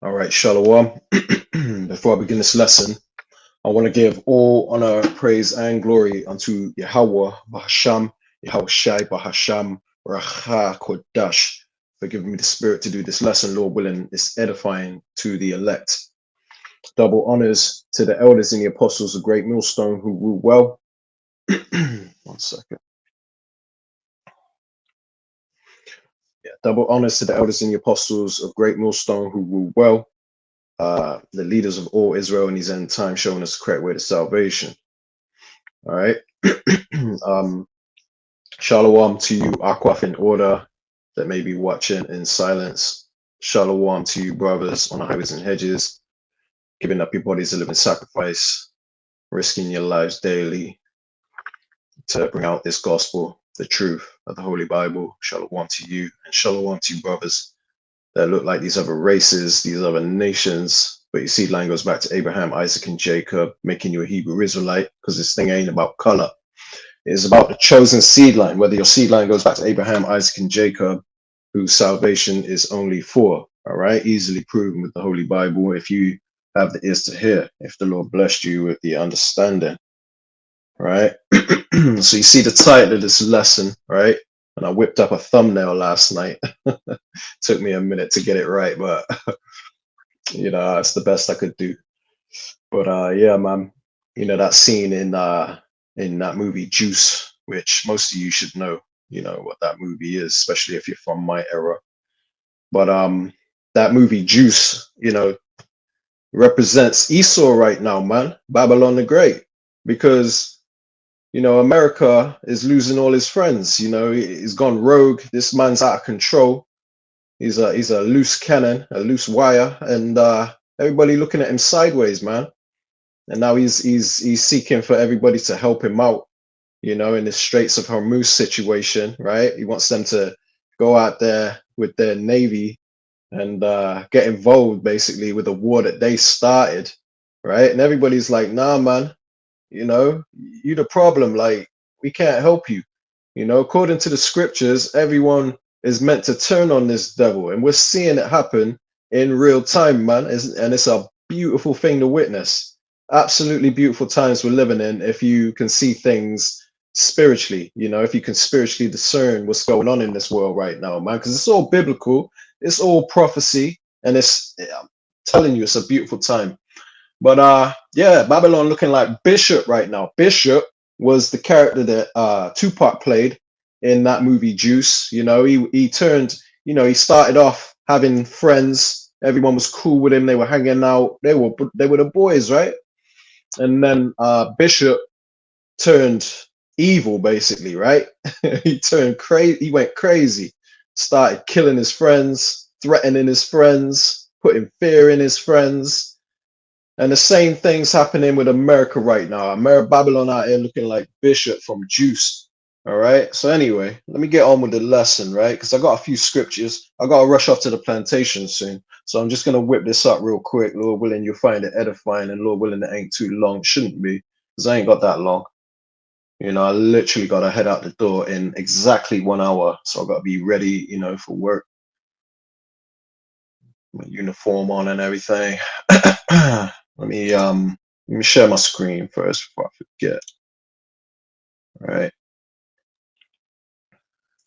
All right, Shalom. Before I begin this lesson, I want to give all honor, praise, and glory unto Yahweh, Bahasham, Yahweh Shai, Bahasham, Racha, Kodash, for giving me the spirit to do this lesson, Lord willing. It's edifying to the elect. Double honors to the elders and the apostles of Great Millstone who rule well. 1 second. Yeah, double honors to the elders and the apostles of Great Millstone who rule well. The leaders of all Israel in these end times, showing us the correct way to salvation. All right. Shalom to you, Akwaf in order that may be watching in silence. Shalom to you, brothers on the highways and hedges, giving up your bodies a living sacrifice, risking your lives daily to bring out this gospel, the truth of the Holy Bible. Shalom to you, and shalom to you, brothers that look like these other races, these other nations. But your seed line goes back to Abraham, Isaac, and Jacob, making you a Hebrew Israelite, because this thing ain't about color. It's about the chosen seed line, whether your seed line goes back to Abraham, Isaac, and Jacob, whose salvation is only for. All right, easily proven with the Holy Bible if you have the ears to hear, if the Lord blessed you with the understanding. Right? So you see the title of this lesson, right? And I whipped up a thumbnail last night. Took me a minute to get it right, but it's the best I could do. But yeah, man, that scene in that movie Juice, which most of you should know, what that movie is, especially if you're from my era. But that movie Juice, represents Esau right now, man, Babylon the Great, because America is losing all his friends. He's gone rogue. This man's out of control. He's a loose cannon, a loose wire, and everybody looking at him sideways, man. And now he's seeking for everybody to help him out, in the Straits of Hormuz situation, right? He wants them to go out there with their navy and get involved basically with a war that they started, right? And everybody's like, nah, man, you the problem. Like, we can't help you. According to the scriptures, everyone is meant to turn on this devil, and we're seeing it happen in real time, man. And it's a beautiful thing to witness. Absolutely beautiful times we're living in if you can see things spiritually, if you can spiritually discern what's going on in this world right now, man, because it's all biblical, it's all prophecy, and I'm telling you, it's a beautiful time. But yeah, Babylon looking like Bishop right now. Bishop was the character that Tupac played in that movie Juice. He turned, he started off having friends. Everyone was cool with him. They were hanging out. They were the boys, right? And then Bishop turned evil, basically, right? He turned crazy. He went crazy. Started killing his friends, threatening his friends, putting fear in his friends. And the same thing's happening with America right now. Babylon out here looking like Bishop from Juice. All right. So anyway, let me get on with the lesson, right? Because I got a few scriptures. I got to rush off to the plantation soon. So I'm just going to whip this up real quick. Lord willing, you'll find it edifying. And Lord willing, it ain't too long. It shouldn't be, because I ain't got that long. I literally got to head out the door in exactly 1 hour. So I've got to be ready, for work. My uniform on and everything. Let me share my screen first before I forget. All right.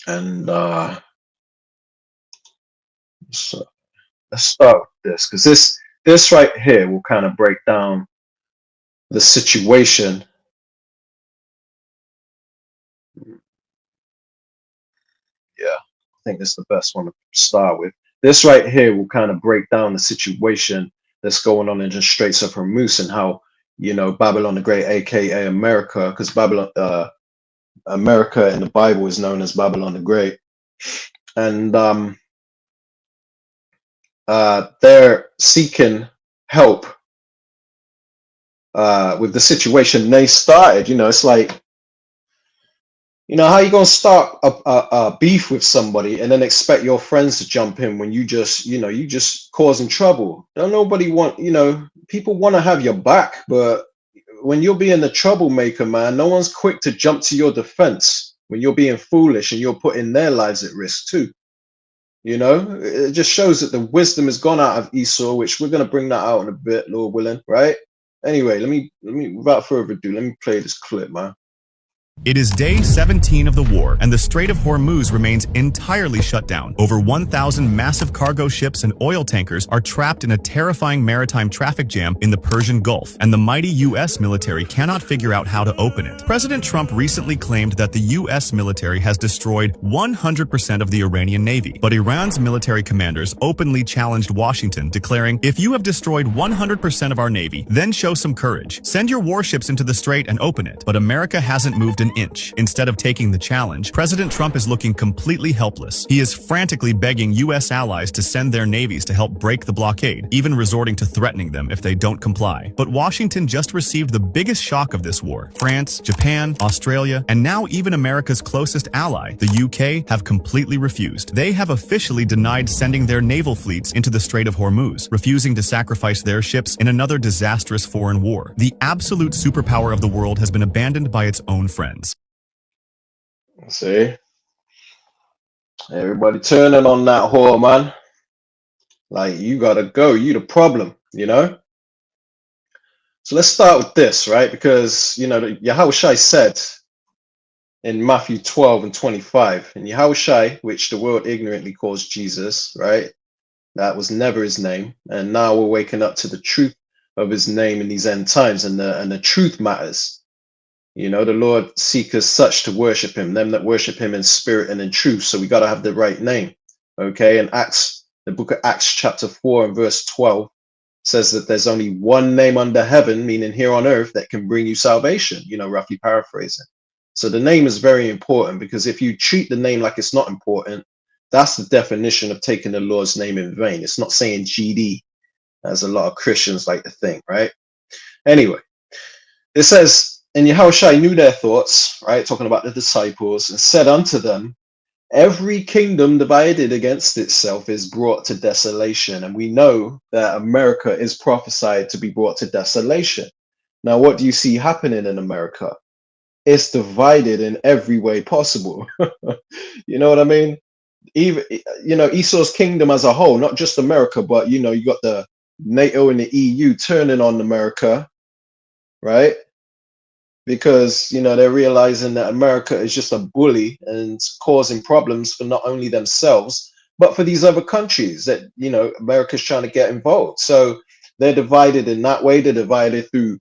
And so let's start with this, because this right here will kind of break down the situation. Yeah, I think this is the best one to start with. This right here will kind of break down the situation that's going on in the Straits of Hormuz, and how Babylon the Great, aka America, because America in the Bible is known as Babylon the Great, and they're seeking help with the situation they started. It's like, how you gonna start a beef with somebody and then expect your friends to jump in when you just causing trouble? Don't nobody want, people want to have your back, but when you're being the troublemaker, man, no one's quick to jump to your defense when you're being foolish and you're putting their lives at risk too. You know, it just shows that the wisdom has gone out of Esau, which we're going to bring that out in a bit, Lord willing, right? Anyway, let me without further ado, let me play this clip, man. It is day 17 of the war, and the Strait of Hormuz remains entirely shut down. Over 1,000 massive cargo ships and oil tankers are trapped in a terrifying maritime traffic jam in the Persian Gulf, and the mighty U.S. military cannot figure out how to open it. President Trump recently claimed that the U.S. military has destroyed 100% of the Iranian Navy, but Iran's military commanders openly challenged Washington, declaring, "If you have destroyed 100% of our Navy, then show some courage. Send your warships into the strait and open it." But America hasn't moved an inch. Instead of taking the challenge, President Trump is looking completely helpless. He is frantically begging U.S. allies to send their navies to help break the blockade, even resorting to threatening them if they don't comply. But Washington just received the biggest shock of this war. France, Japan, Australia, and now even America's closest ally, the UK, have completely refused. They have officially denied sending their naval fleets into the Strait of Hormuz, refusing to sacrifice their ships in another disastrous foreign war. The absolute superpower of the world has been abandoned by its own friends. See, everybody turning on that whore, man. Like, you gotta go. You the problem, you know. So let's start with this, right? Because Yahushua said in Matthew 12 and 25, and Yahushua, which the world ignorantly calls Jesus, right? That was never his name, and now we're waking up to the truth of his name in these end times, and the truth matters. You know, the Lord seeketh such to worship him, them that worship him in spirit and in truth. So we got to have the right name. Okay. And the book of Acts chapter 4 and verse 12 says that there's only one name under heaven, meaning here on earth, that can bring you salvation, roughly paraphrasing. So the name is very important, because if you treat the name like it's not important, that's the definition of taking the Lord's name in vain. It's not saying GD, as a lot of Christians like to think, right? Anyway, it says, and Yahushua knew their thoughts, right? Talking about the disciples, and said unto them, every kingdom divided against itself is brought to desolation. And we know that America is prophesied to be brought to desolation. Now, what do you see happening in America? It's divided in every way possible. You know what I mean? Even, Esau's kingdom as a whole, not just America, but, you got the NATO and the EU turning on America, right? Because they're realizing that America is just a bully and causing problems for not only themselves but for these other countries that America's trying to get involved. So they're divided in that way. They're divided through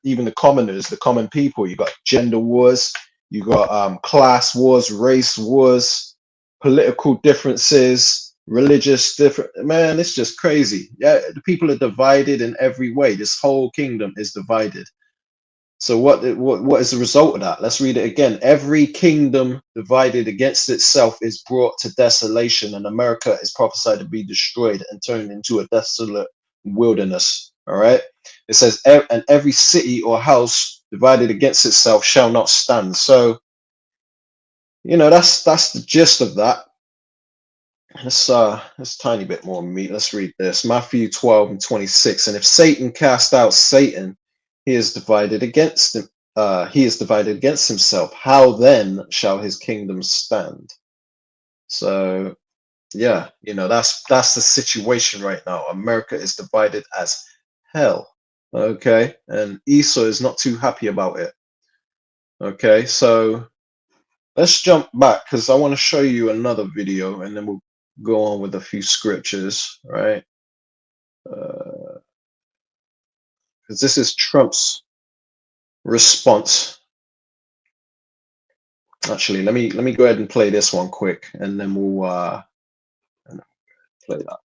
even the commoners, the common people. You got gender wars, you got class wars, race wars, political differences, religious different. Man, it's just crazy. Yeah, the people are divided in every way. This whole kingdom is divided. So what is the result of that? Let's read it again. Every kingdom divided against itself is brought to desolation, and America is prophesied to be destroyed and turned into a desolate wilderness. All right. It says, and every city or house divided against itself shall not stand. So, that's the gist of that. Let's tiny bit more meat. Let's read this. Matthew 12 and 26. And if Satan cast out Satan, he is divided against him. He is divided against himself. How then shall his kingdom stand? So, yeah, that's the situation right now. America is divided as hell. Okay, and Esau is not too happy about it. Okay, so let's jump back, because I want to show you another video, and then we'll go on with a few scriptures, right? Because this is Trump's response. Actually, let me go ahead and play this one quick, and then we'll play that.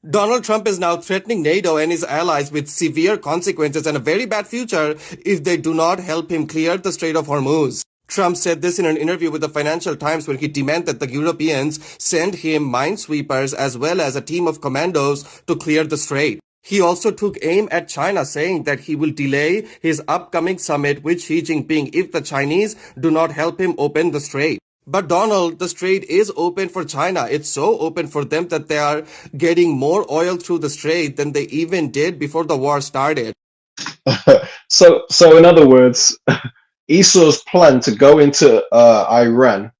Donald Trump is now threatening NATO and his allies with severe consequences and a very bad future if they do not help him clear the Strait of Hormuz. Trump said this in an interview with the Financial Times, where he demanded that the Europeans send him minesweepers as well as a team of commandos to clear the strait. He also took aim at China, saying that he will delay his upcoming summit with Xi Jinping if the Chinese do not help him open the strait. But Donald, the strait is open for China. It's so open for them that they are getting more oil through the strait than they even did before the war started. So in other words, Esau's plan to go into Iran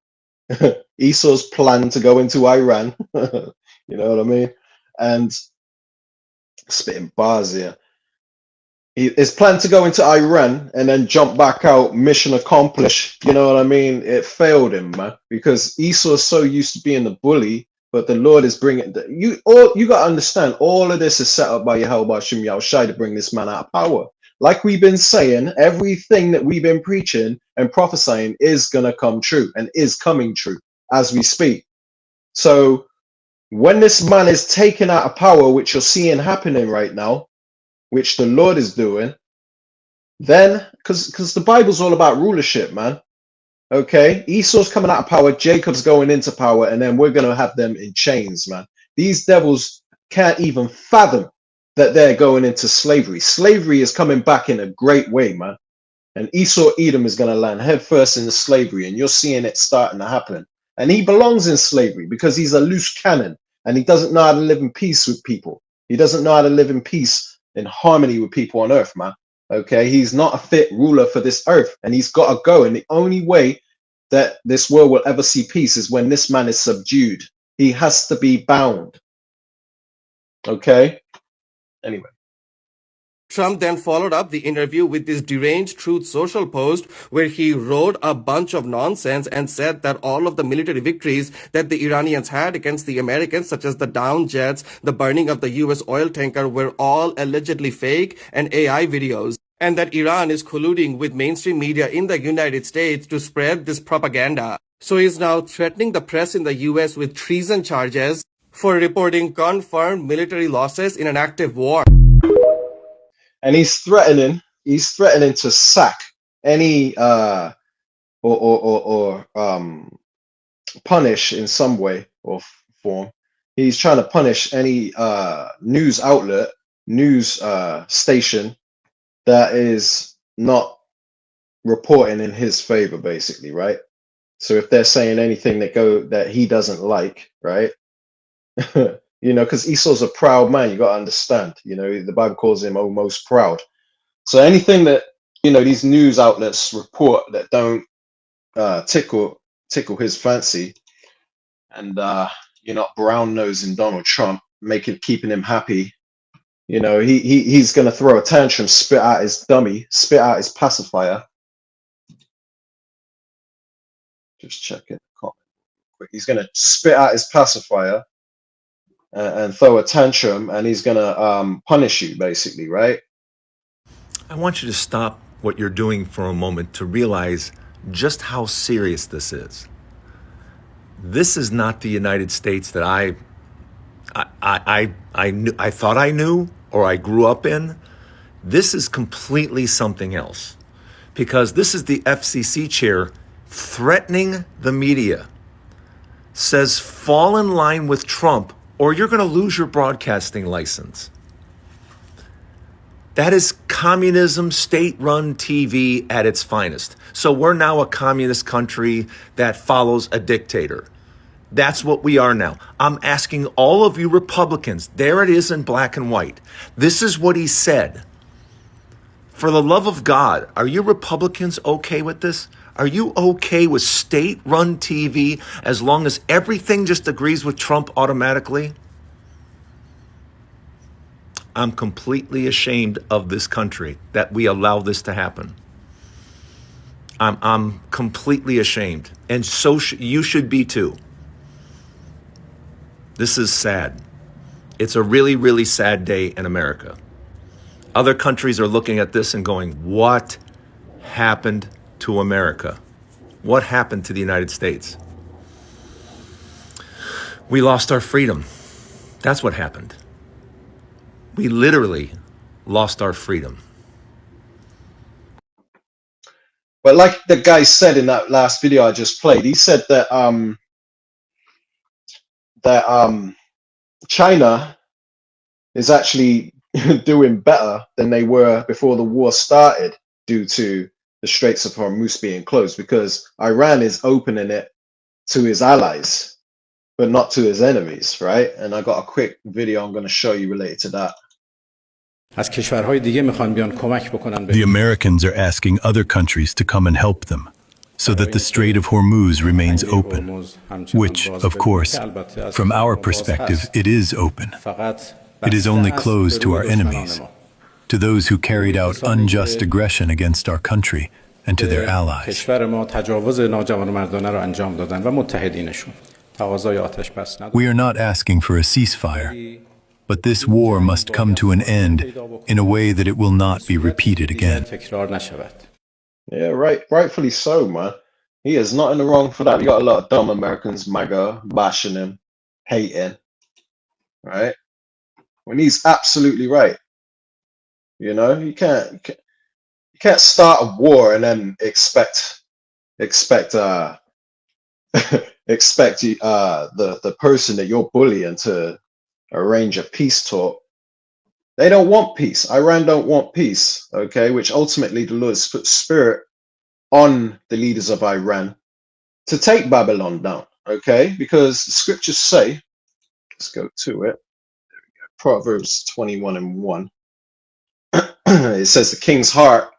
Esau's plan to go into Iran. You know what I mean? And spitting bars here. His plan to go into Iran and then jump back out, mission accomplished. You know what I mean? It failed him, man, because Esau is so used to being the bully, but the Lord is bringing you. All you got to understand. All of this is set up by Yahweh Shem Yahushai to bring this man out of power. Like we've been saying, everything that we've been preaching and prophesying is gonna come true and is coming true as we speak. So when this man is taken out of power, which you're seeing happening right now, which the Lord is doing, then because the Bible's all about rulership, man. Okay, Esau's coming out of power, Jacob's going into power, and then we're gonna have them in chains, man. These devils can't even fathom that they're going into slavery. Slavery is coming back in a great way, man. And Esau Edom is gonna land headfirst into slavery, and you're seeing it starting to happen. And he belongs in slavery because he's a loose cannon and he doesn't know how to live in peace with people. He doesn't know how to live in peace, in harmony with people on earth, man. Okay, he's not a fit ruler for this earth, and he's got to go. And the only way that this world will ever see peace is when this man is subdued. He has to be bound. Okay. Anyway. Trump then followed up the interview with this deranged Truth Social post where he wrote a bunch of nonsense and said that all of the military victories that the Iranians had against the Americans, such as the downed jets, the burning of the US oil tanker, were all allegedly fake and AI videos, and that Iran is colluding with mainstream media in the United States to spread this propaganda. So he's now threatening the press in the US with treason charges for reporting confirmed military losses in an active war. And he's threatening to sack any or punish in some way or form. He's trying to punish any news outlet, news station that is not reporting in his favor, basically, right? So if they're saying anything that he doesn't like, right? You know, because Esau's a proud man. You got to understand. You know, the Bible calls him almost proud. So anything that, you know, these news outlets report that don't tickle his fancy, and you're not brown nosing Donald Trump, keeping him happy. You know, he's gonna throw a tantrum, spit out his dummy, spit out his pacifier. Just check it. He's gonna spit out his pacifier and throw a tantrum, and he's gonna punish you, basically, right? I want you to stop what you're doing for a moment to realize just how serious this is. This is not the United States that I thought I knew or I grew up in. This is completely something else, because this is the FCC chair threatening the media, says fall in line with Trump or you're going to lose your broadcasting license. That is communism, state-run TV at its finest. So we're now a communist country that follows a dictator. That's what we are now. I'm asking all of you Republicans, there it is in black and white. This is what he said. For the love of God, are you Republicans okay with this? Are you okay with state-run TV as long as everything just agrees with Trump automatically? I'm completely ashamed of this country that we allow this to happen. I'm completely ashamed. And so you should be too. This is sad. It's a really, really sad day in America. Other countries are looking at this and going, what happened to America? What happened to the United States? We lost our freedom. That's what happened. We literally lost our freedom. But like the guy said in that last video I just played, he said that China is actually doing better than they were before the war started due to the Straits of Hormuz being closed, because Iran is opening it to his allies, but not to his enemies, right? And I got a quick video I'm going to show you related to that. The Americans are asking other countries to come and help them. so that the Strait of Hormuz remains open, which, of course, from our perspective, it is open. It is only closed to our enemies, to those who carried out unjust aggression against our country and to their allies. We are not asking for a ceasefire, but this war must come to an end in a way that it will not be repeated again. Yeah, rightfully so, man. He is not in the wrong for that. You got a lot of dumb Americans, MAGA, bashing him, hating, right? When he's absolutely right. You know, you can't start a war and then expect the person that you're bullying to arrange a peace talk. They don't want peace. Iran don't want peace, okay? Which ultimately the Lord has put spirit on the leaders of Iran to take Babylon down, okay? Because the scriptures say, let's go to it, Proverbs 21:1. It says the king's heart,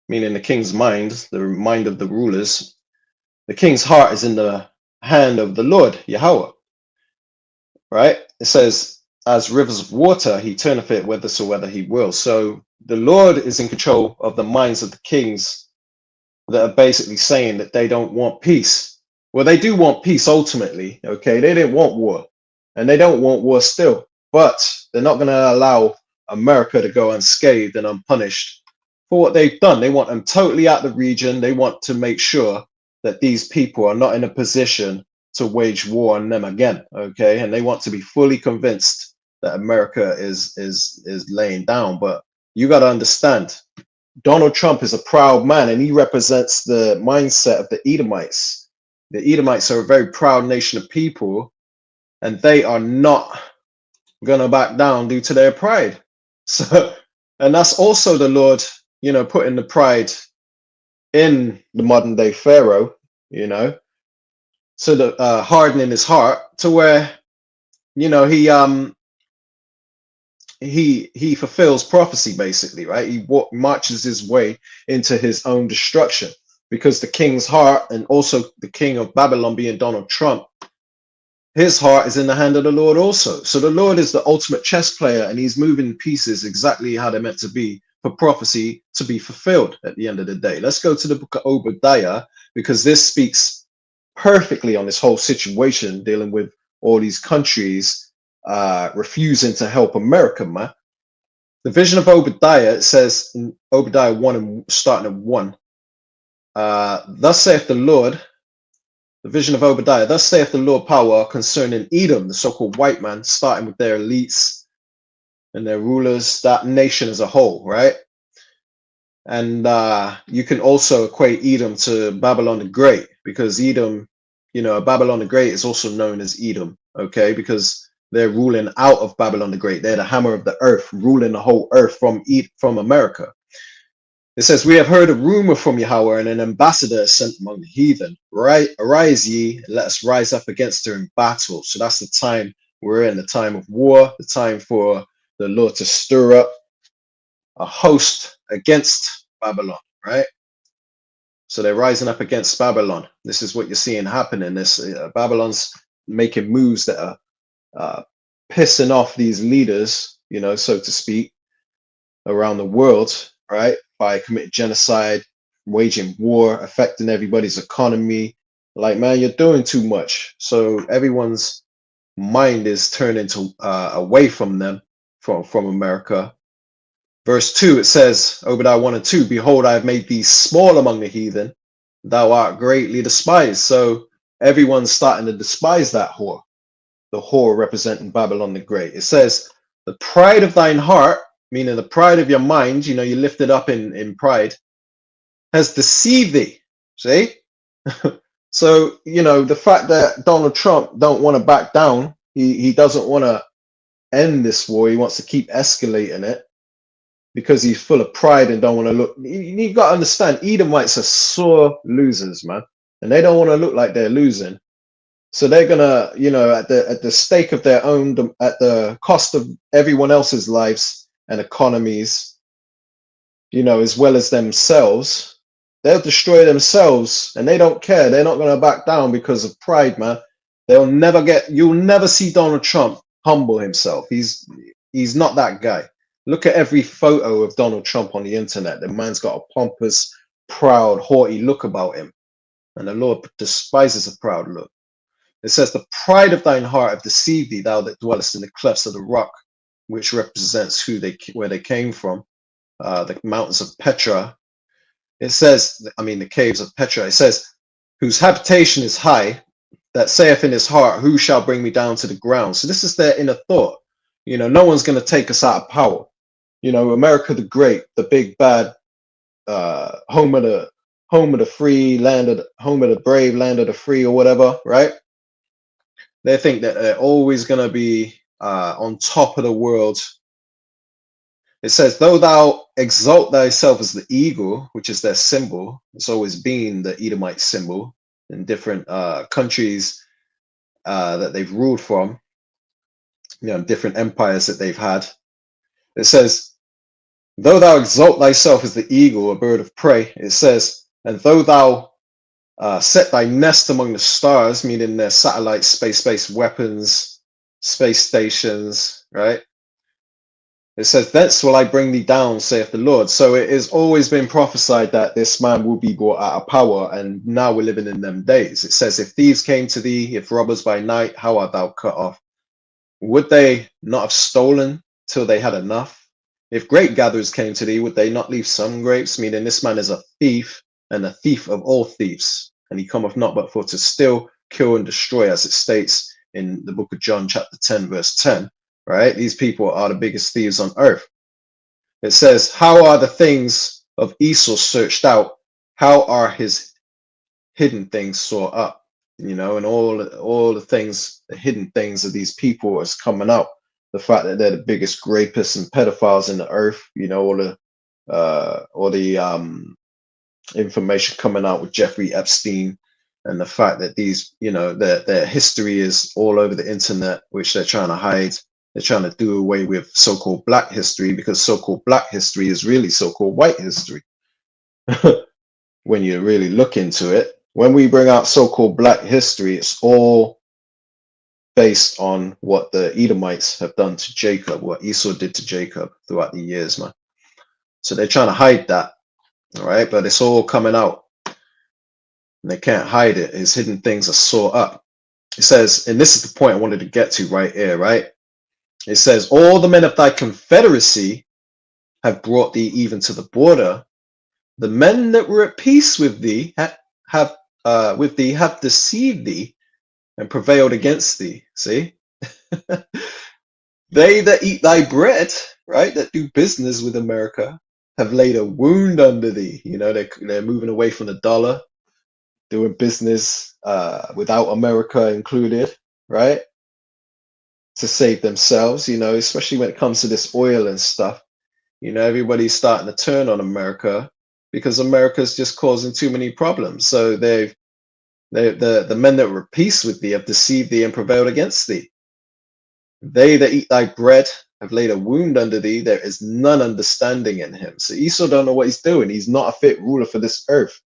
meaning the king's mind, the mind of the rulers, the king's heart is in the hand of the Lord, Yahweh, right? It says, as rivers of water, he turneth it whithersoever he will. So the Lord is in control of the minds of the kings that are basically saying that they don't want peace. Well, they do want peace ultimately, okay? They didn't want war, and they don't want war still, but they're not going to allow America to go unscathed and unpunished for what they've done. They want them totally out of the region. They want to make sure that these people are not in a position to wage war on them again, okay? And they want to be fully convinced that America is laying down. But you got to understand, Donald Trump is a proud man, and he represents the mindset of the Edomites. The Edomites are a very proud nation of people, and they are not going to back down due to their pride. So, and that's also the Lord, you know, putting the pride in the modern day Pharaoh, you know, so that hardening his heart to where, you know, he fulfills prophecy basically, right? He marches his way into his own destruction, because the king's heart, and also the king of Babylon being Donald Trump, his heart is in the hand of the Lord also. So the Lord is the ultimate chess player, and he's moving pieces exactly how they're meant to be for prophecy to be fulfilled at the end of the day. Let's go to the book of Obadiah, because this speaks perfectly on this whole situation dealing with all these countries refusing to help America, man. The vision of Obadiah, it says in Obadiah 1 and starting at 1, thus saith the Lord, the vision of Obadiah, thus saith the Lord power concerning Edom, the so-called white man, starting with their elites and their rulers, that nation as a whole, right? And you can also equate Edom to Babylon the Great, because Edom, you know, Babylon the Great is also known as Edom, okay? Because they're ruling out of Babylon the Great. They're the hammer of the earth, ruling the whole earth from America. It says, we have heard a rumor from Yahweh, and an ambassador is sent among the heathen. Right, arise ye, and let us rise up against her in battle. So that's the time we're in, the time of war, the time for the Lord to stir up a host against Babylon, right? So they're rising up against Babylon. This is what you're seeing happening. This Babylon's making moves that are pissing off these leaders, you know, so to speak, around the world, right? By committing genocide, waging war, affecting everybody's economy. Like, man, you're doing too much. So everyone's mind is turning to away from them, from America. Verse 2, it says, Obadiah 1 and 2, behold, I have made thee small among the heathen, thou art greatly despised. So everyone's starting to despise that whore, the whore representing Babylon the Great. It says, the pride of thine heart, meaning the pride of your mind, you know, you lift it up in pride, has deceived thee. See? So, you know, the fact that Donald Trump don't want to back down, he doesn't want to end this war. He wants to keep escalating it because he's full of pride and don't want to look. You got to understand, Edomites are sore losers, man. And they don't want to look like they're losing. So they're gonna, you know, at the stake of their own, at the cost of everyone else's lives and economies, you know, as well as themselves, They'll destroy themselves, and they don't care. They're not going to back down because of pride, man. You'll never see Donald Trump humble himself. He's not that guy. Look at every photo of Donald Trump on the internet. The man's got a pompous, proud, haughty look about him. And the Lord despises a proud look. It says, the pride of thine heart have deceived thee, thou that dwellest in the clefts of the rock, which represents where they came from, the mountains of Petra. It says, I mean, the caves of Petra. It says, whose habitation is high, that saith in his heart, who shall bring me down to the ground? So this is their inner thought. No one's going to take us out of power. America the Great, the big bad, home of the free, home of the brave, land of the free, or whatever, right? They think that they're always going to be on top of the world. It says, though thou exalt thyself as the eagle, which is their symbol. It's always been the Edomite symbol in different countries that they've ruled from, different empires that they've had. It says, though thou exalt thyself as the eagle, a bird of prey, it says, and though thou set thy nest among the stars, meaning their satellites, space-based weapons, space stations, right? It says, thence will I bring thee down, saith the Lord. So it has always been prophesied that this man will be brought out of power, and now we're living in them days. It says, if thieves came to thee, if robbers by night, how art thou cut off? Would they not have stolen till they had enough? If grape gatherers came to thee, would they not leave some grapes? Meaning this man is a thief, and a thief of all thieves. And he cometh not but for to steal, kill, and destroy, as it states in the book of John, chapter 10, verse 10. Right? These people are the biggest thieves on earth. It says, how are the things of Esau searched out? How are his hidden things sought up? And all the things, the hidden things of these people is coming out. The fact that they're the biggest rapists and pedophiles in the earth, all the information coming out with Jeffrey Epstein, and the fact that these, their history is all over the internet, which they're trying to hide. They're trying to do away with so-called black history, because so-called black history is really so-called white history. When you really look into it, when we bring out so-called black history, it's all based on what the Edomites have done to Jacob, what Esau did to Jacob throughout the years, man. So they're trying to hide that, all right? But it's all coming out. And they can't hide it. His hidden things are sought up. It says, and this is the point I wanted to get to right here, right? It says, all the men of thy confederacy have brought thee even to the border. The men that were at peace with thee have deceived thee and prevailed against thee. See? They that eat thy bread, right, that do business with America, have laid a wound under thee. They're moving away from the dollar, doing business without America included, right? To save themselves, especially when it comes to this oil and stuff. Everybody's starting to turn on America because America's just causing too many problems. So the men that were at peace with thee have deceived thee and prevailed against thee. They that eat thy bread have laid a wound under thee. There is none understanding in him. So Esau don't know what he's doing. He's not a fit ruler for this earth.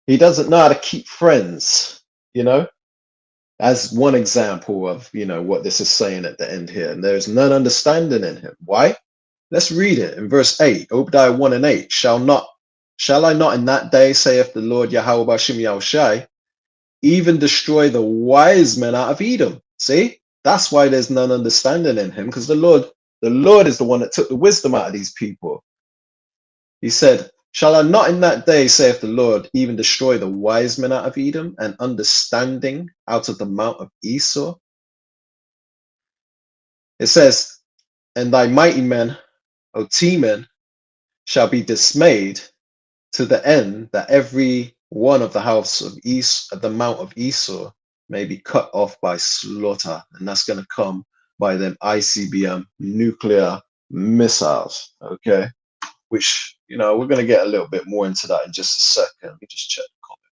He doesn't know how to keep friends, as one example of, what this is saying at the end here. And there's none understanding in him. Why? Let's read it in verse 8, Obadiah 1 and 8. Shall I not in that day, saith the Lord Yahweh Bashim Yahushai, even destroy the wise men out of Edom? See? That's why there's none understanding in him, because the Lord is the one that took the wisdom out of these people. He said, shall I not in that day, saith the Lord, even destroy the wise men out of Edom, and understanding out of the mount of Esau? It says, and thy mighty men, O Teman, shall be dismayed, to the end that every one of the house of the mount of Esau may be cut off by slaughter. And that's going to come by them ICBM nuclear missiles, okay? Which, we're going to get a little bit more into that in just a second. Let me just check the comment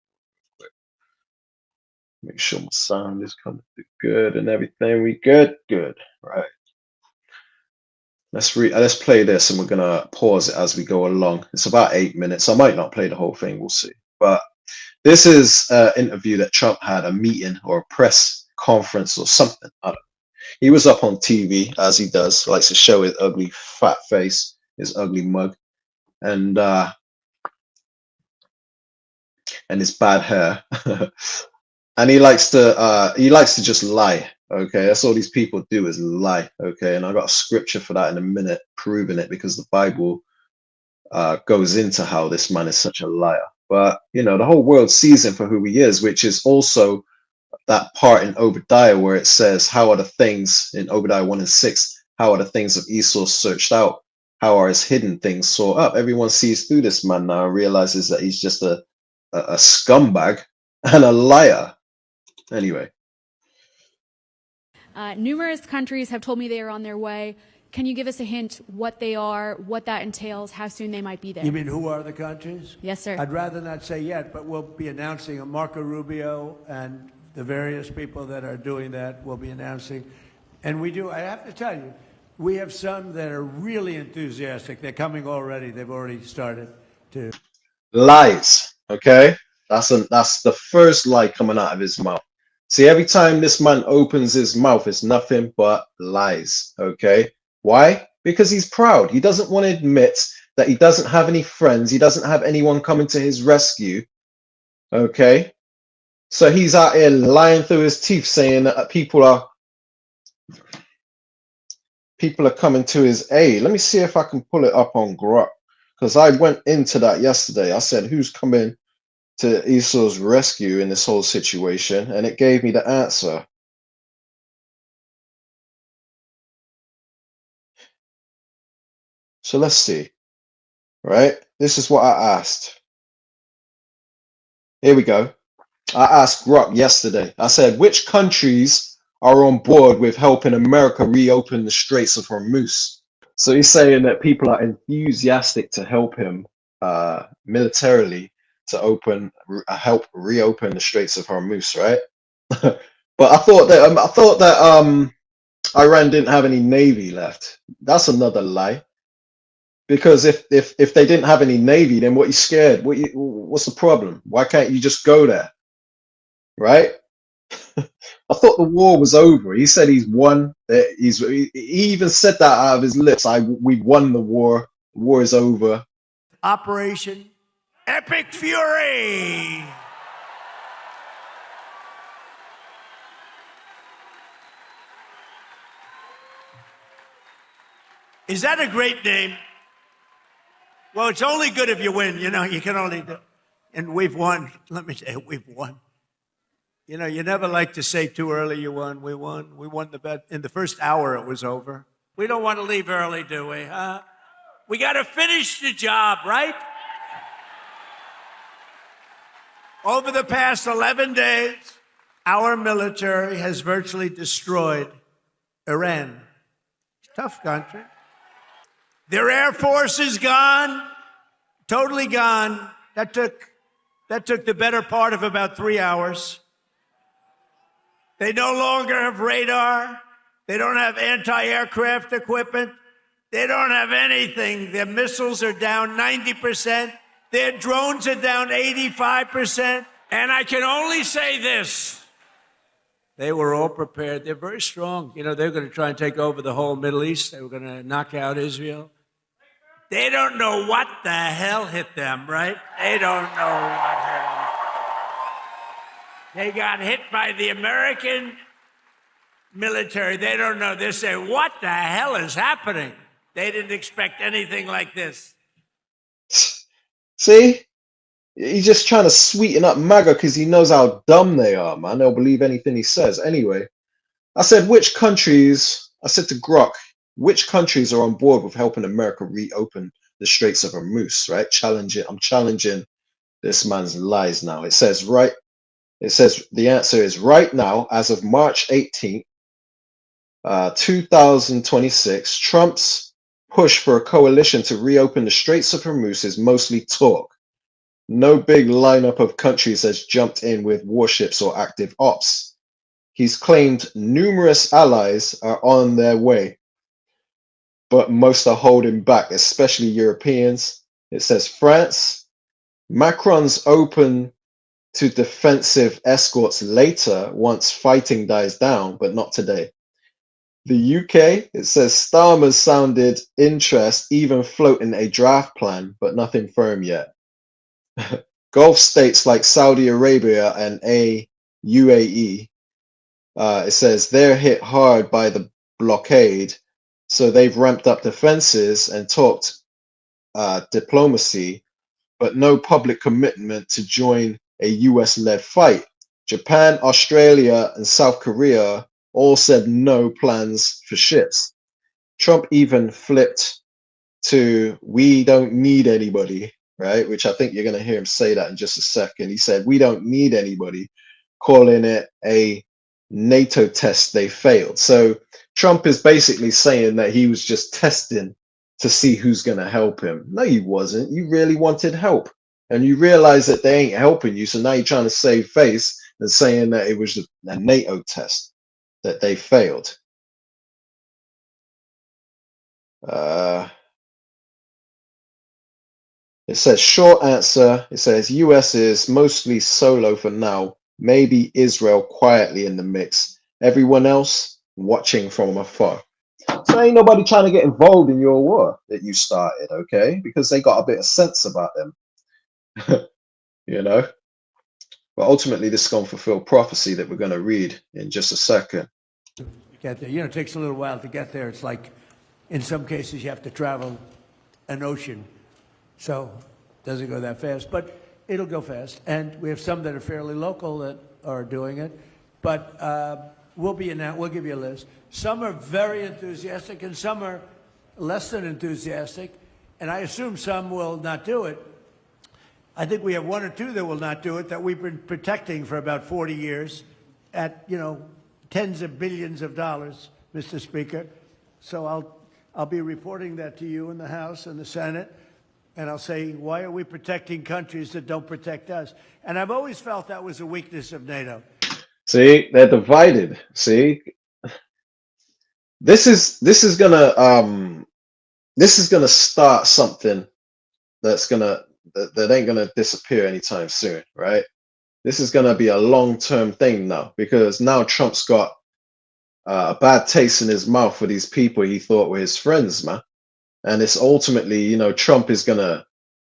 real quick. Make sure my sound is coming through good and everything. We good? Good, right. let's play this, and we're gonna pause it as we go along. It's about 8 minutes. I might not play the whole thing. We'll see. But this is an interview that Trump had, a meeting or a press conference or something. I don't know. He was up on TV as he does, likes to show his ugly fat face, his ugly mug, and his bad hair. And he likes to just lie. Okay, that's all these people do is lie. Okay, and I got a scripture for that in a minute, proving it, because the Bible goes into how this man is such a liar. But you know, the whole world sees him for who he is, which is also that part in Obadiah where it says, "How are the things in Obadiah 1:6? How are the things of Esau searched out? How are his hidden things sought up?" Everyone sees through this man now and realizes that he's just a scumbag and a liar. Anyway. Numerous countries have told me they are on their way. Can you give us a hint what they are, what that entails, how soon they might be there? You mean who are the countries? Yes, sir. I'd rather not say yet, but we'll be announcing Marco Rubio and the various people that are doing that will be announcing. And I have to tell you, we have some that are really enthusiastic. They're coming already. They've already started to. Lies. Okay? That's the first lie coming out of his mouth. See, every time this man opens his mouth, it's nothing but lies. Okay? Why? Because he's proud. He doesn't want to admit that he doesn't have any friends. He doesn't have anyone coming to his rescue. Okay? So he's out here lying through his teeth, saying that people are coming to his aid. Let me see if I can pull it up on Grok, because I went into that yesterday. I said, who's coming to Esau's rescue in this whole situation? And it gave me the answer. So let's see. Right? This is what I asked. Here we go. I asked Grok yesterday. I said, which countries are on board with helping America reopen the Straits of Hormuz? So he's saying that people are enthusiastic to help him militarily to help reopen the Straits of Hormuz, right? But I thought that Iran didn't have any navy left. That's another lie. Because if they didn't have any navy, then what you scared? What's the problem? Why can't you just go there? Right? I thought the war was over. He said he's won. He even said that out of his lips. We won the war. The war is over. Operation Epic Fury. Is that a great name? Well, it's only good if you win. You know, you can only do. And we've won. Let me tell you, we've won. You know, you never like to say too early you won. We won. We won the bet. In the first hour, it was over. We don't want to leave early, do we? Huh? We got to finish the job, right? Over the past 11 days, our military has virtually destroyed Iran. It's a tough country. Their air force is gone, totally gone. That took the better part of about 3 hours. They no longer have radar. They don't have anti-aircraft equipment. They don't have anything. Their missiles are down 90%. Their drones are down 85%. And I can only say this. They were all prepared. They're very strong. You know, they're going to try and take over the whole Middle East. They were going to knock out Israel. They don't know what the hell hit them, right? They don't know what hit them. They got hit by the American military. They don't know. They say, what the hell is happening? They didn't expect anything like this. See? He's just trying to sweeten up MAGA because he knows how dumb they are, man. They'll believe anything he says. Anyway, I said to Grok, which countries are on board with helping America reopen the Straits of Hormuz, right? I'm challenging this man's lies now. It says the answer is right now, as of March 18th, 2026, Trump's push for a coalition to reopen the Straits of Hormuz is mostly talk. No big lineup of countries has jumped in with warships or active ops. He's claimed numerous allies are on their way. but most are holding back, especially Europeans. It says France, Macron's open to defensive escorts later once fighting dies down, but not today. The UK, it says Starmer's sounded interest, even floating a draft plan, but nothing firm yet. Gulf states like Saudi Arabia and UAE, it says they're hit hard by the blockade, so they've ramped up defenses and talked diplomacy, but no public commitment to join a US-led fight. Japan, Australia, and South Korea all said no plans for ships. Trump even flipped to "we don't need anybody," right? Which I think you're going to hear him say that in just a second. He said, "We don't need anybody," calling it a NATO test they failed. So Trump is basically saying that he was just testing to see who's going to help him. No, you wasn't. You really wanted help. And you realize that they ain't helping you. So now you're trying to save face and saying that it was a NATO test that they failed. It says short answer. It says US is mostly solo for now. Maybe Israel quietly in the mix. Everyone else watching from afar. So ain't nobody trying to get involved in your war that you started, okay? Because they got a bit of sense about them, you know? But ultimately, this is going to fulfill prophecy that we're going to read in just a second. Get there. You know, it takes a little while to get there. It's like, in some cases, you have to travel an ocean. So it doesn't go that fast, but it'll go fast. And we have some that are fairly local that are doing it. But we'll give you a list. Some are very enthusiastic and some are less than enthusiastic. And I assume some will not do it. I think we have one or two that will not do it that we've been protecting for about 40 years at, you know, tens of billions of dollars, Mr. Speaker. So I'll be reporting that to you in the House and the Senate. And I'll say, why are we protecting countries that don't protect us? And I've always felt that was a weakness of NATO. See, they're divided. See, this is gonna start something that ain't gonna disappear anytime soon, right? This is gonna be a long-term thing now, because now Trump's got a bad taste in his mouth for these people he thought were his friends, man. And it's ultimately, you know, Trump is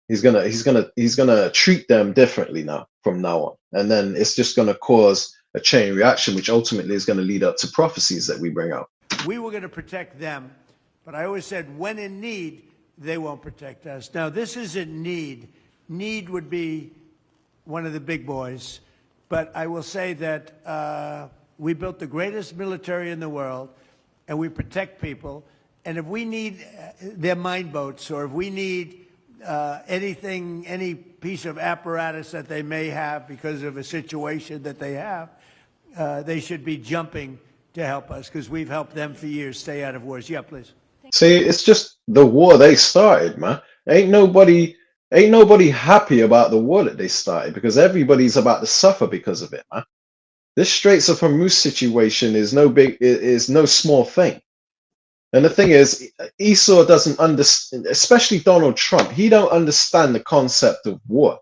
he's gonna treat them differently now from now on, and then it's just gonna cause a chain reaction, which ultimately is going to lead up to prophecies that we bring out. We were going to protect them, but I always said, when in need, they won't protect us. Now, this isn't need. Need would be one of the big boys, but I will say that we built the greatest military in the world, and we protect people. And if we need their mine boats, or if we need anything, any piece of apparatus that they may have because of a situation that they have, they should be jumping to help us, because we've helped them for years stay out of wars. Yeah, please. See, it's just the war they started, man. Ain't nobody happy about the war that they started, because everybody's about to suffer because of it, man. This Straits of Hormuz situation is no small thing. And the thing is, Esau doesn't understand, especially Donald Trump. He don't understand the concept of war.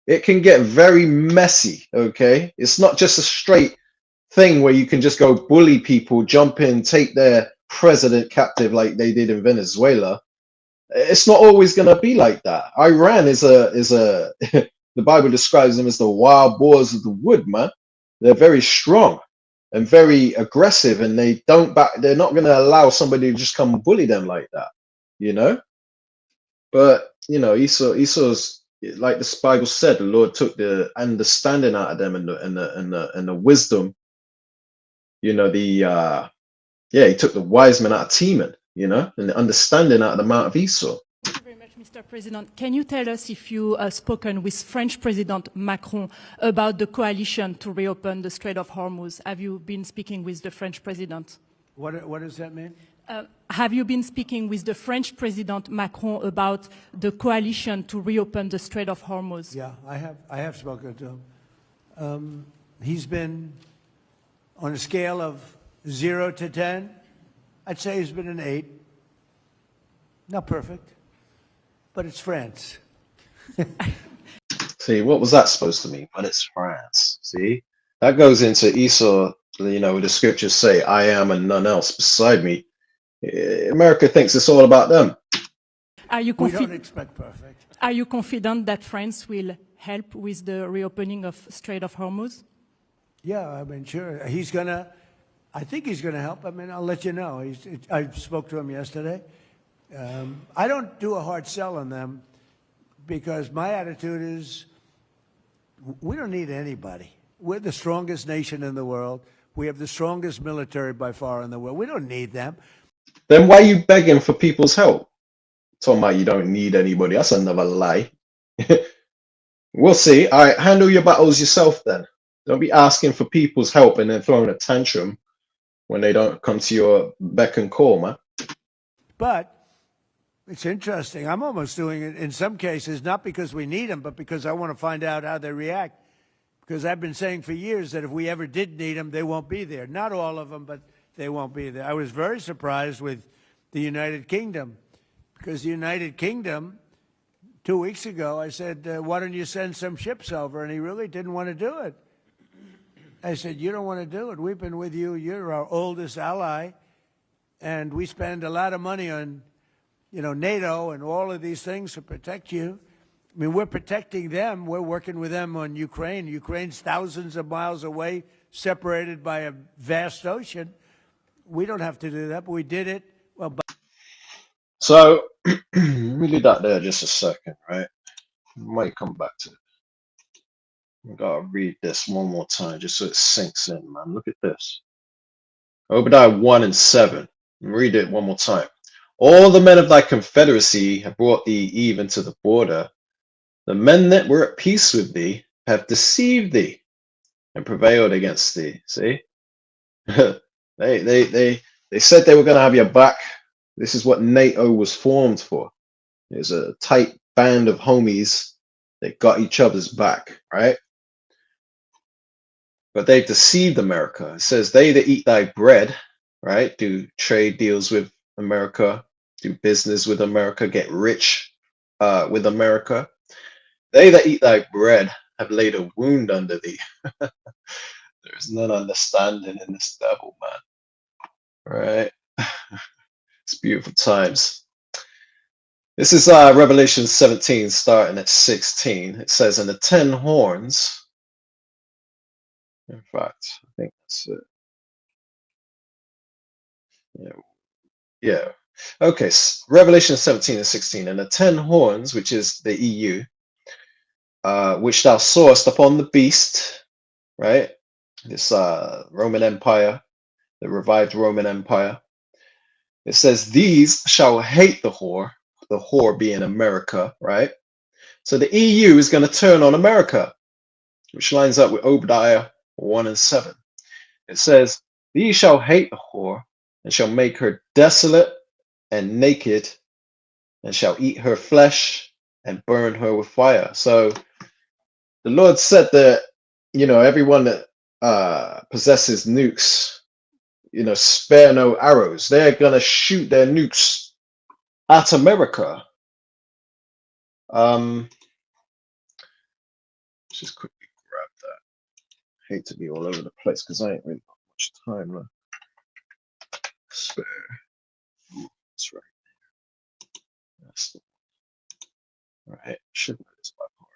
It can get very messy, okay? It's not just a straight thing where you can just go bully people, jump in, take their president captive like they did in Venezuela. It's not always going to be like that. Iran is the Bible describes them as the wild boars of the wood, man. They're very strong and very aggressive, and they're not going to allow somebody to just come and bully them like that, you know? But, you know, Esau's, like the Bible said, the Lord took the understanding out of them and the wisdom. You know, he took the wise men out of Teman, you know, and the understanding out of the Mount of Esau. Thank you very much, Mr. President. Can you tell us if you have spoken with French President Macron about the coalition to reopen the Strait of Hormuz? Have you been speaking with the French President? What does that mean? Have you been speaking with the French President Macron about the coalition to reopen the Strait of Hormuz? Yeah, I have spoken to him. He's been, on a scale of 0 to 10, I'd say he's been an 8. Not perfect, but it's France. See, what was that supposed to mean? But it's France. See, that goes into Esau, the scriptures say, I am and none else beside me. America thinks it's all about them. We don't expect perfect. Are you confident that France will help with the reopening of Strait of Hormuz? Yeah, I mean, sure. I think he's going to help. I mean, I'll let you know. I spoke to him yesterday. I don't do a hard sell on them because my attitude is we don't need anybody. We're the strongest nation in the world. We have the strongest military by far in the world. We don't need them. Then why are you begging for people's help? Talking about you don't need anybody. That's another lie. We'll see. All right, handle your battles yourself then. Don't be asking for people's help and then throwing a tantrum when they don't come to your beck and call, man. But it's interesting. I'm almost doing it in some cases, not because we need them, but because I want to find out how they react. Because I've been saying for years that if we ever did need them, they won't be there. Not all of them, but they won't be there. I was very surprised with the United Kingdom, because the United Kingdom, 2 weeks ago, I said, why don't you send some ships over? And he really didn't want to do it. I said, you don't want to do it. We've been with you. You're our oldest ally. And we spend a lot of money on, NATO and all of these things to protect you. I mean, we're protecting them. We're working with them on Ukraine. Ukraine's thousands of miles away, separated by a vast ocean. We don't have to do that, but we did it. Well, So, let me leave that there just a second, right? Might come back to it. I gotta read this one more time just so it sinks in, man. Look at this. Obadiah 1 and 7. Read it one more time. All the men of thy confederacy have brought thee even to the border. The men that were at peace with thee have deceived thee and prevailed against thee. See? they said they were going to have your back. This is what NATO was formed for. It's a tight band of homies that got each other's back, right? But they've deceived America. It says, they that eat thy bread, right, do trade deals with America, do business with America, get rich with America. They that eat thy bread have laid a wound under thee. There is none understanding in this devil, man. Right? It's beautiful times. This is Revelation 17, starting at 16. It says, and the 10 horns, in fact, I think that's it. Yeah. Okay, Revelation 17 and 16. And the 10 horns, which is the EU, which thou sawest upon the beast, right? This Roman Empire, the revived Roman Empire. It says, these shall hate the whore being America, right? So the EU is going to turn on America, which lines up with Obadiah 1 and 7. It says, these shall hate the whore, and shall make her desolate and naked, and shall eat her flesh and burn her with fire. So the Lord said that, everyone that possesses nukes, spare no arrows. They're going to shoot their nukes at America. Just quickly grab that. Hate to be all over the place because I ain't really got much time left. Spare. That's right. That's the one. Right. Should know this by heart.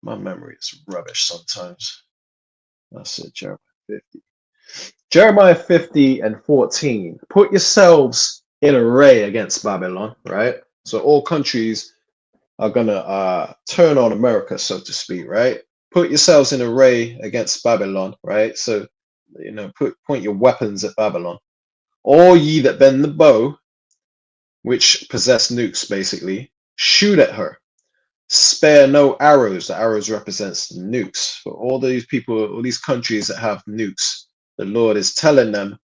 My memory is rubbish sometimes. That's it, Jeremiah 50. Jeremiah 50 and 14. Put yourselves in array against Babylon, right? So all countries are gonna turn on America, so to speak, right? Put yourselves in array against Babylon, right? So point your weapons at Babylon. All ye that bend the bow, which possess nukes, basically, shoot at her. Spare no arrows. The arrows represents the nukes. For all these people, all these countries that have nukes, the Lord is telling them,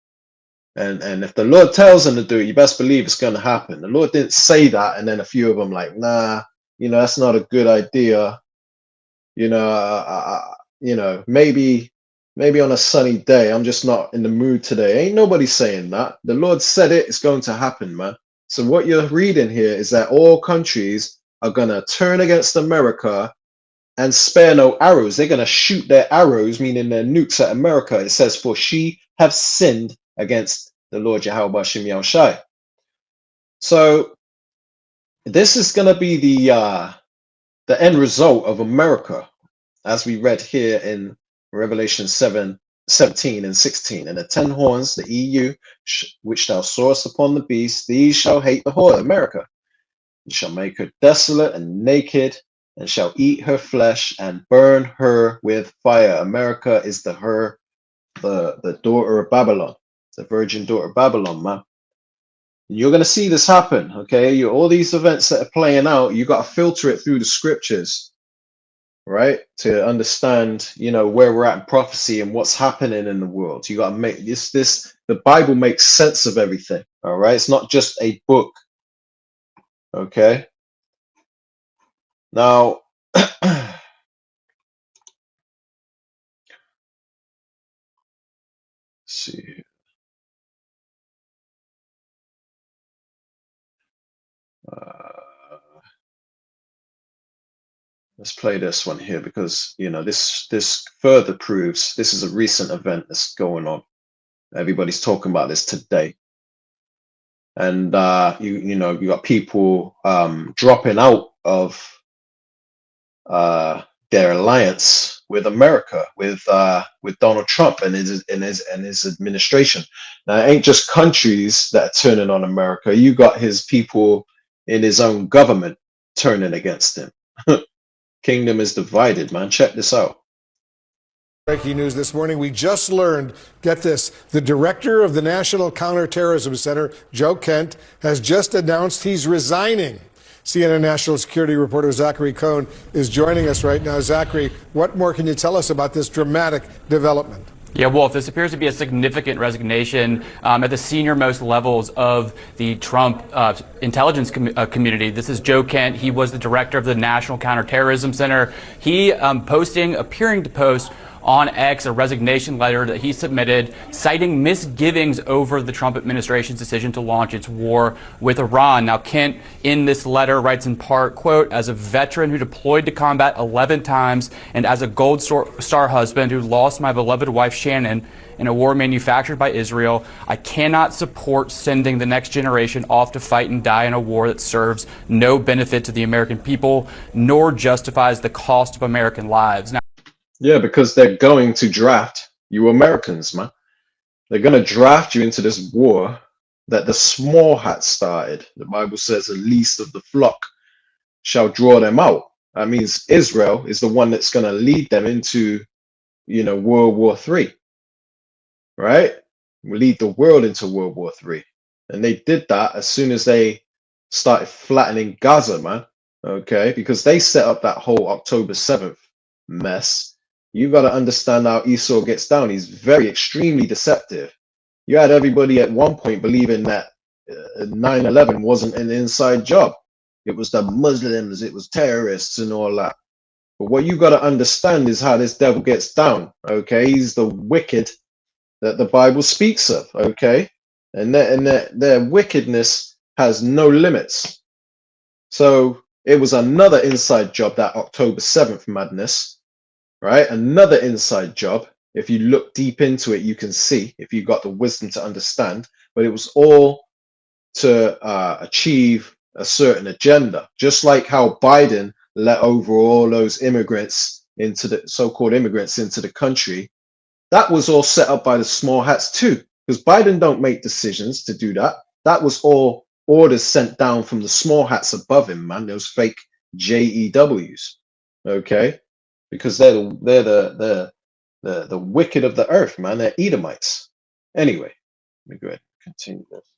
and if the Lord tells them to do it, you best believe it's going to happen. The Lord didn't say that, and then a few of them like, nah, that's not a good idea. Maybe on a sunny day, I'm just not in the mood today. Ain't nobody saying that. The Lord said it, it's going to happen, man. So what you're reading here is that all countries are going to turn against America and spare no arrows. They're going to shoot their arrows, meaning their nukes at America. It says, for she have sinned against the Lord Yahweh Shem Yahushai. So this is going to be the end result of America, as we read here in Revelation 17 and 16. And the 10 horns, the EU, which thou sawest upon the beast, these shall hate the whore, America, and shall make her desolate and naked, and shall eat her flesh and burn her with fire. America is the daughter of Babylon, the virgin daughter of Babylon, man. You're going to see this happen, okay? All these events that are playing out, you got to filter it through the scriptures, right? To understand, where we're at in prophecy and what's happening in the world. You got to make the Bible makes sense of everything, all right? It's not just a book, okay? Now, let's see. Let's play this one here because this further proves this is a recent event that's going on. Everybody's talking about this today, and you got people dropping out of their alliance with America, with Donald Trump and his administration. Now, it ain't just countries that are turning on America. You got his people in his own government turning against him. Kingdom is divided, man. Check this out. Breaking news this morning, we just learned, get this, the director of the National Counterterrorism Center, Joe Kent, has just announced he's resigning. CNN national security reporter Zachary Cohn is joining us right now. Zachary, what more can you tell us about this dramatic development? Yeah, Wolf, this appears to be a significant resignation at the senior-most levels of the Trump intelligence community. This is Joe Kent. He was the director of the National Counterterrorism Center. He appearing to post on X a resignation letter that he submitted citing misgivings over the Trump administration's decision to launch its war with Iran. Now, Kent in this letter writes in part, quote, as a veteran who deployed to combat 11 times and as a Gold Star husband who lost my beloved wife Shannon in a war manufactured by Israel, I cannot support sending the next generation off to fight and die in a war that serves no benefit to the American people, nor justifies the cost of American lives. Now, yeah, because they're going to draft you Americans, man. They're going to draft you into this war that the small hats started. The Bible says the least of the flock shall draw them out. That means Israel is the one that's going to lead them into, World War III, right? We lead the world into World War III. And they did that as soon as they started flattening Gaza, man. Okay, because they set up that whole October 7th mess. You got to understand how Esau gets down. He's very extremely deceptive. You had everybody at one point believing that 9/11 wasn't an inside job. It was the Muslims, it was terrorists and all that. But what you got to understand is how this devil gets down. Okay, he's the wicked that the Bible speaks of. Okay, and their wickedness has no limits. So it was another inside job, that October 7th madness. Right, another inside job. If you look deep into it, you can see, if you got the wisdom to understand. But it was all to achieve a certain agenda, just like how Biden let over all those immigrants into the so-called immigrants into the country. That was all set up by the small hats too, because Biden don't make decisions to do that. That was all orders sent down from the small hats above him, man. Those fake JEWs. Okay. Because they're the wicked of the earth, man. They're Edomites. Anyway, let me go ahead and continue this.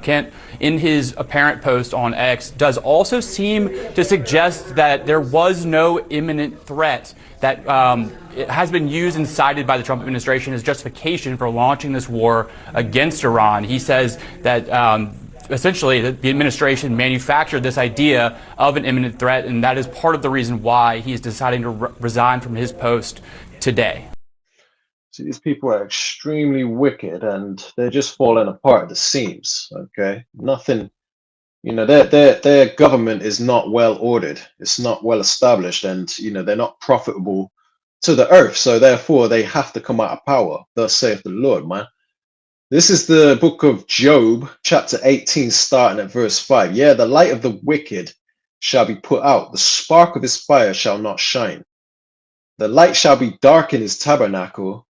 Kent, in his apparent post on X, does also seem to suggest that there was no imminent threat, that it has been used and cited by the Trump administration as justification for launching this war against Iran. He says that essentially the administration manufactured this idea of an imminent threat, and that is part of the reason why he is deciding to resign from his post today. See, these people are extremely wicked, and they're just falling apart at the seams. Okay, nothing You know, their government is not well ordered. It's not well established, and you know they're not profitable to the earth. So therefore, they have to come out of power. Thus saith the Lord, man. This is the book of Job, chapter 18, starting at verse 5. Yeah, the light of the wicked shall be put out. The spark of his fire shall not shine. The light shall be dark in his tabernacle,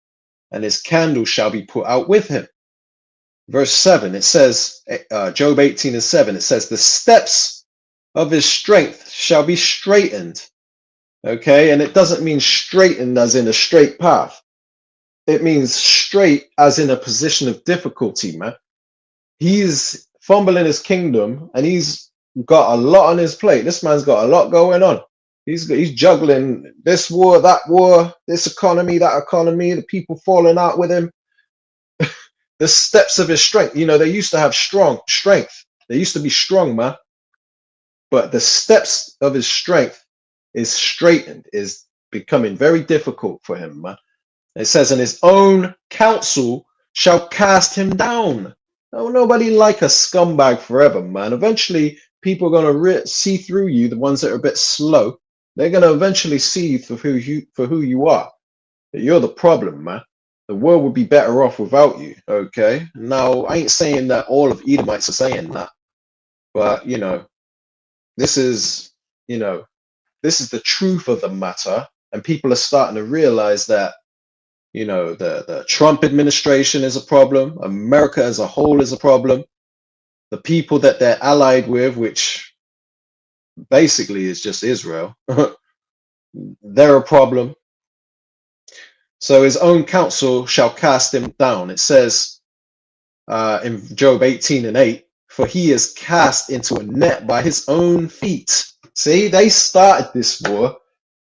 and his candle shall be put out with him. Verse 7, it says, Job 18 and 7, it says, the steps of his strength shall be straightened. Okay, and it doesn't mean straightened as in a straight path. It means straight as in a position of difficulty, man. He's fumbling his kingdom and he's got a lot on his plate. This man's got a lot going on. He's juggling this war, that war, this economy, that economy, the people falling out with him. The steps of his strength. You know, they used to have strength. They used to be strong, man. But the steps of his strength is straightened, is becoming very difficult for him, man. It says, and his own counsel shall cast him down. No, nobody like a scumbag forever, man. Eventually, people are going to see through you, the ones that are a bit slow. They're going to eventually see you for who you are. You're the problem, man. The world would be better off without you, okay? Now, I ain't saying that all of Edomites are saying that. But, you know, this is the truth of the matter. And people are starting to realize that, you know, the Trump administration is a problem. America as a whole is a problem. The people that they're allied with, which basically is just Israel, they're a problem. So his own counsel shall cast him down. It says in Job 18 and 8, for he is cast into a net by his own feet. See, they started this war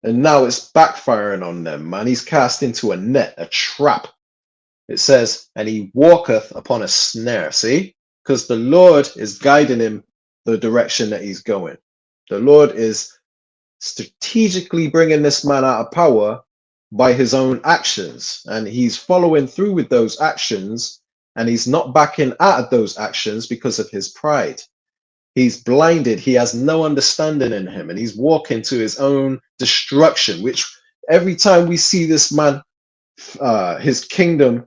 and now it's backfiring on them, man. He's cast into a net, a trap. It says, and he walketh upon a snare. See, because the Lord is guiding him the direction that he's going. The Lord is strategically bringing this man out of power by his own actions, and he's following through with those actions, and he's not backing out of those actions because of his pride. He's blinded. He has no understanding in him, and he's walking to his own destruction, which every time we see this man, his kingdom,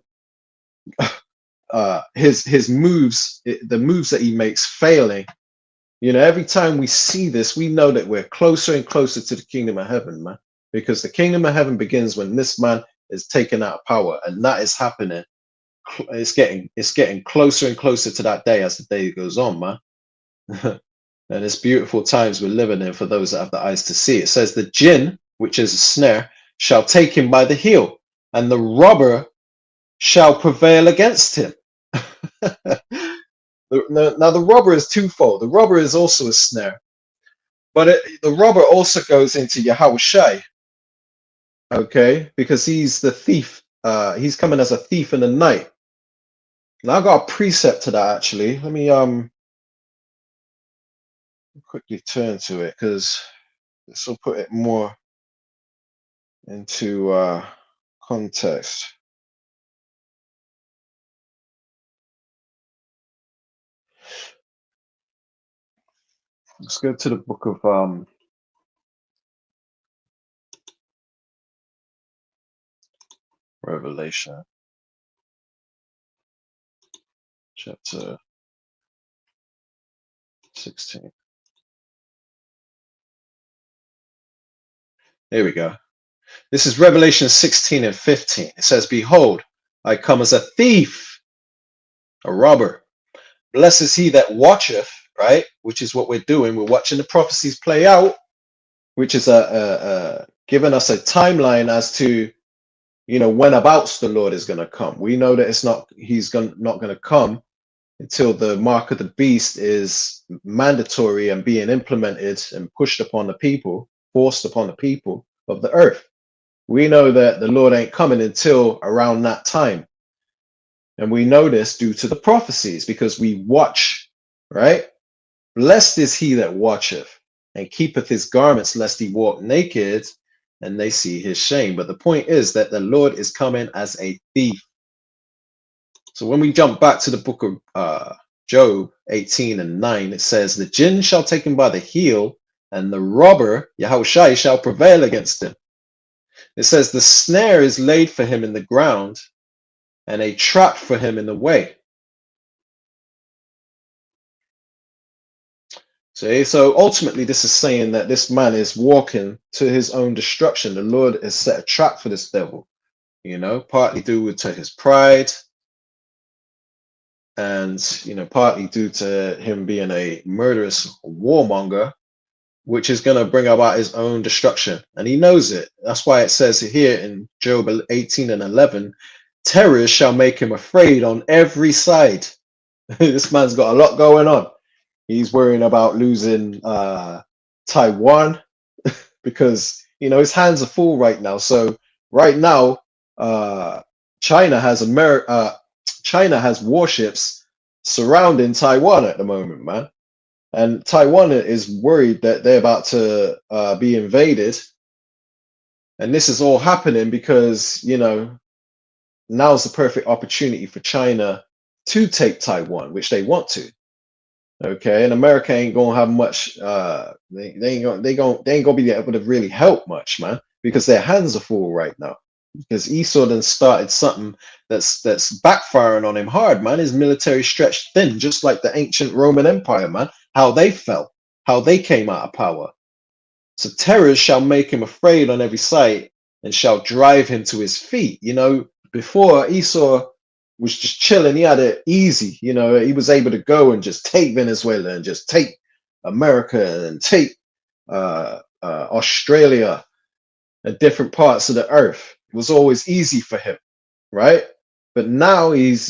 his moves, the moves that he makes failing, you know, every time we see this, we know that we're closer and closer to the kingdom of heaven, man. Because the kingdom of heaven begins when this man is taken out of power, and that is happening. It's getting closer and closer to that day as the day goes on, man. And it's beautiful times we're living in for those that have the eyes to see. It says the jinn, which is a snare, shall take him by the heel, and the robber shall prevail against him. Now the robber is twofold. The robber is also a snare, but the robber also goes into Yahushai. Okay, because he's the thief. He's coming as a thief in the night. Now I got a precept to that actually. Let me quickly turn to it because this will put it more into context. Let's go to the book of Revelation, chapter 16. Here we go. This is Revelation 16 and 15. It says, behold, I come as a thief, a robber. Blessed is he that watcheth, right? Which is what we're doing. We're watching the prophecies play out, which is giving us a timeline as to, you know, when abouts the Lord is going to come. We know that he's not going to come until the mark of the beast is mandatory and being implemented and pushed upon the people, forced upon the people of the earth. We know that the Lord ain't coming until around that time. And we know this due to the prophecies because we watch, right? Blessed is he that watcheth and keepeth his garments lest he walk naked and they see his shame. But the point is that the Lord is coming as a thief. So when we jump back to the book of Job 18:9, it says, the jinn shall take him by the heel, and the robber, Yahushai, shall prevail against him. It says, the snare is laid for him in the ground, and a trap for him in the way. See, so ultimately, this is saying that this man is walking to his own destruction. The Lord has set a trap for this devil, partly due to his pride, and partly due to him being a murderous warmonger, which is going to bring about his own destruction, and he knows it. That's why it says here in Job 18:11, terrors shall make him afraid on every side. This man's got a lot going on. He's worrying about losing Taiwan because his hands are full right now. So right now, China has warships surrounding Taiwan at the moment, man. And Taiwan is worried that they're about to be invaded. And this is all happening because, now's the perfect opportunity for China to take Taiwan, which they want to. Okay, and America ain't gonna have much. They ain't gonna be able to really help much, man, because their hands are full right now. Because Esau then started something that's backfiring on him hard, man. His military stretched thin, just like the ancient Roman Empire, man. How they fell, how they came out of power. So terrors shall make him afraid on every side, and shall drive him to his feet. Before Esau was just chilling, he had it easy. He was able to go and just take Venezuela and just take America and take Australia and different parts of the earth. It was always easy for him, right? But now he's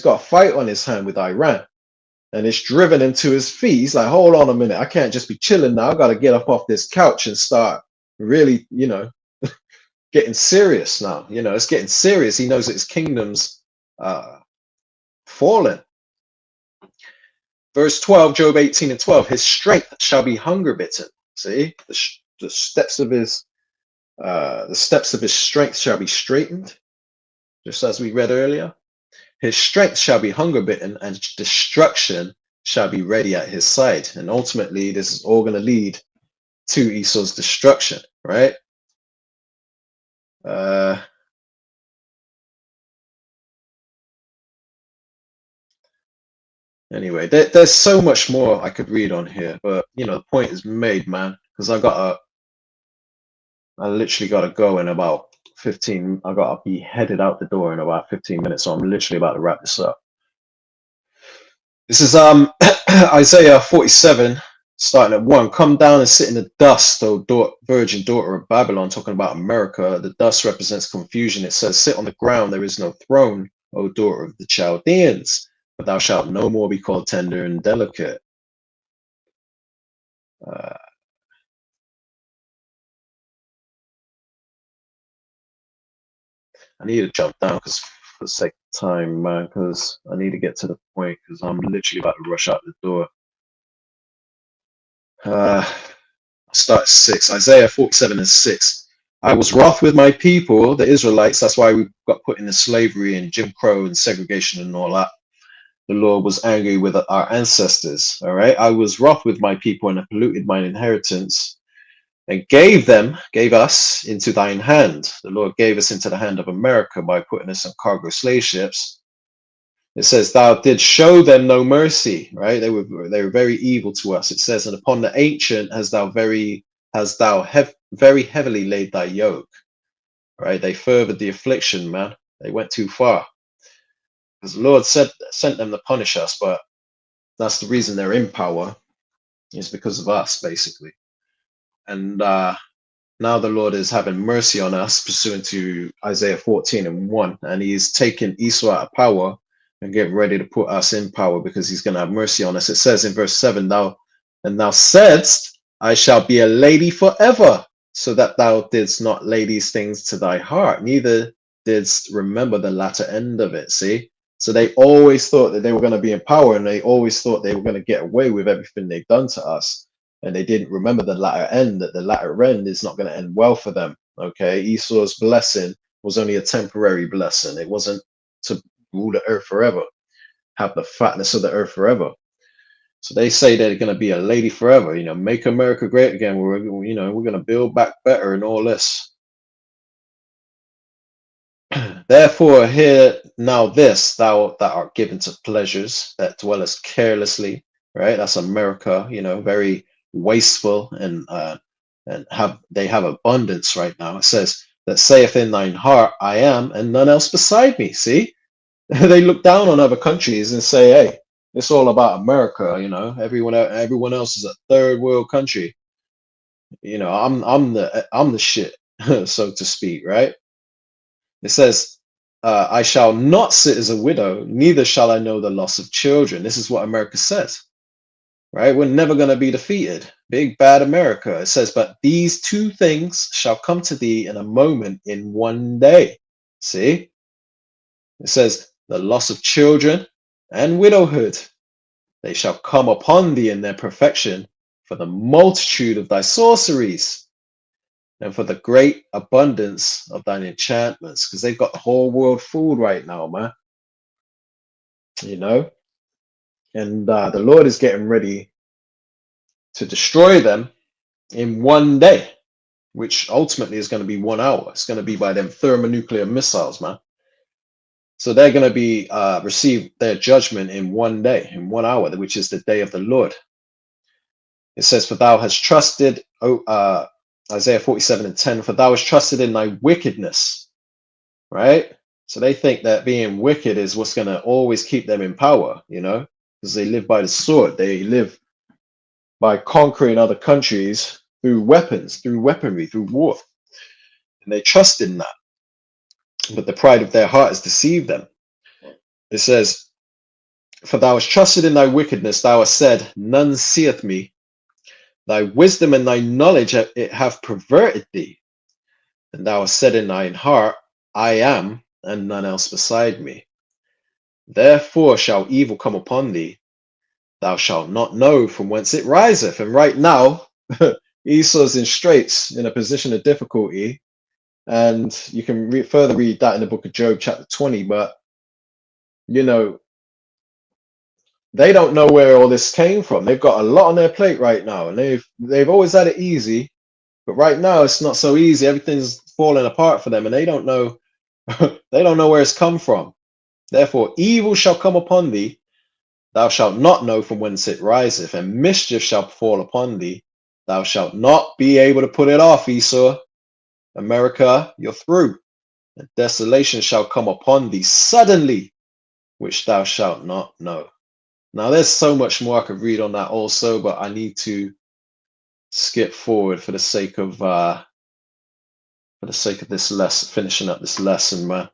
got a fight on his hand with Iran, and it's driven him to his feet. He's like, hold on a minute, I can't just be chilling now. I got to get up off this couch and start really, getting serious now. It's getting serious. He knows that his kingdom's fallen. Verse 12, Job 18:12, his strength shall be hunger bitten. See, the steps of his strength shall be straightened, just as we read earlier. His strength shall be hunger bitten, and destruction shall be ready at his side. And ultimately, this is all going to lead to Esau's destruction, right? Anyway, there's so much more I could read on here, but the point is made, man. Because I literally gotta go in about 15. I gotta be headed out the door in about 15 minutes, so I'm literally about to wrap this up. This is Isaiah 47, starting at 1. Come down and sit in the dust, O virgin daughter of Babylon, talking about America. The dust represents confusion. It says, sit on the ground, there is no throne, O daughter of the Chaldeans. But thou shalt no more be called tender and delicate. I need to jump down for the sake of time, man, because I need to get to the point, because I'm literally about to rush out the door. I'll start at 6. Isaiah 47:6. I was wroth with my people, the Israelites. That's why we got put into slavery and Jim Crow and segregation and all that. The Lord was angry with our ancestors. All right. I was wroth with my people and I polluted mine inheritance and gave us into thine hand. The Lord gave us into the hand of America by putting us on cargo slave ships. It says, thou didst show them no mercy, right? They were very evil to us. It says, and upon the ancient hast thou very heavily laid thy yoke, right? They furthered the affliction, man. They went too far. Because the Lord sent them to punish us, but that's the reason they're in power, is because of us, basically. And now the Lord is having mercy on us, pursuant to Isaiah 14:1, and he's taking Esau out of power and getting ready to put us in power, because he's going to have mercy on us. It says in verse 7, thou saidst, I shall be a lady forever, so that thou didst not lay these things to thy heart, neither didst remember the latter end of it. See? So they always thought that they were going to be in power, and they always thought they were going to get away with everything they've done to us. And they didn't remember the latter end, that the latter end is not going to end well for them. Okay. Esau's blessing was only a temporary blessing. It wasn't to rule the earth forever. have the fatness of the earth forever. So they say they're going to be a lady forever, make America great again. We're going to build back better and all this. Therefore, hear now this, thou that art given to pleasures that dwellest carelessly, right? That's America, very wasteful and they have abundance right now. It says that saith in thine heart, I am, and none else beside me. See, they look down on other countries and say, hey, it's all about America. Everyone else is a third world country. I'm the shit, so to speak, right? It says, I shall not sit as a widow, neither shall I know the loss of children. This is what America says, right? We're never going to be defeated. Big bad America. It says, but these two things shall come to thee in a moment, in one day. See? It says, the loss of children and widowhood, they shall come upon thee in their perfection, for the multitude of thy sorceries, and for the great abundance of thine enchantments, because they've got the whole world fooled right now, man. And the Lord is getting ready to destroy them in one day, which ultimately is going to be 1 hour. It's going to be by them thermonuclear missiles, man. So they're going to be receive their judgment in 1 day, in 1 hour, which is the day of the Lord. It says, for thou hast trusted, Isaiah 47:10, for thou hast trusted in thy wickedness, right? So they think that being wicked is what's going to always keep them in power, because they live by the sword. They live by conquering other countries through weapons, through weaponry, through war. And they trust in that. But the pride of their heart has deceived them. It says, for thou hast trusted in thy wickedness, thou hast said, none seeth me. Thy wisdom and thy knowledge it have perverted thee. And thou hast said in thine heart, I am, and none else beside me. Therefore shall evil come upon thee. Thou shalt not know from whence it riseth. And right now, Esau's in straits, in a position of difficulty. And you can further read that in the book of Job, chapter 20. But, they don't know where all this came from. They've got a lot on their plate right now. And they've always had it easy. But right now, it's not so easy. Everything's falling apart for them. And they don't know where it's come from. Therefore, evil shall come upon thee. Thou shalt not know from whence it riseth, and mischief shall fall upon thee. Thou shalt not be able to put it off, Esau. America, you're through. And desolation shall come upon thee suddenly, which thou shalt not know. Now, there's so much more I could read on that also, but I need to skip forward for the sake of this lesson, finishing up this lesson, man.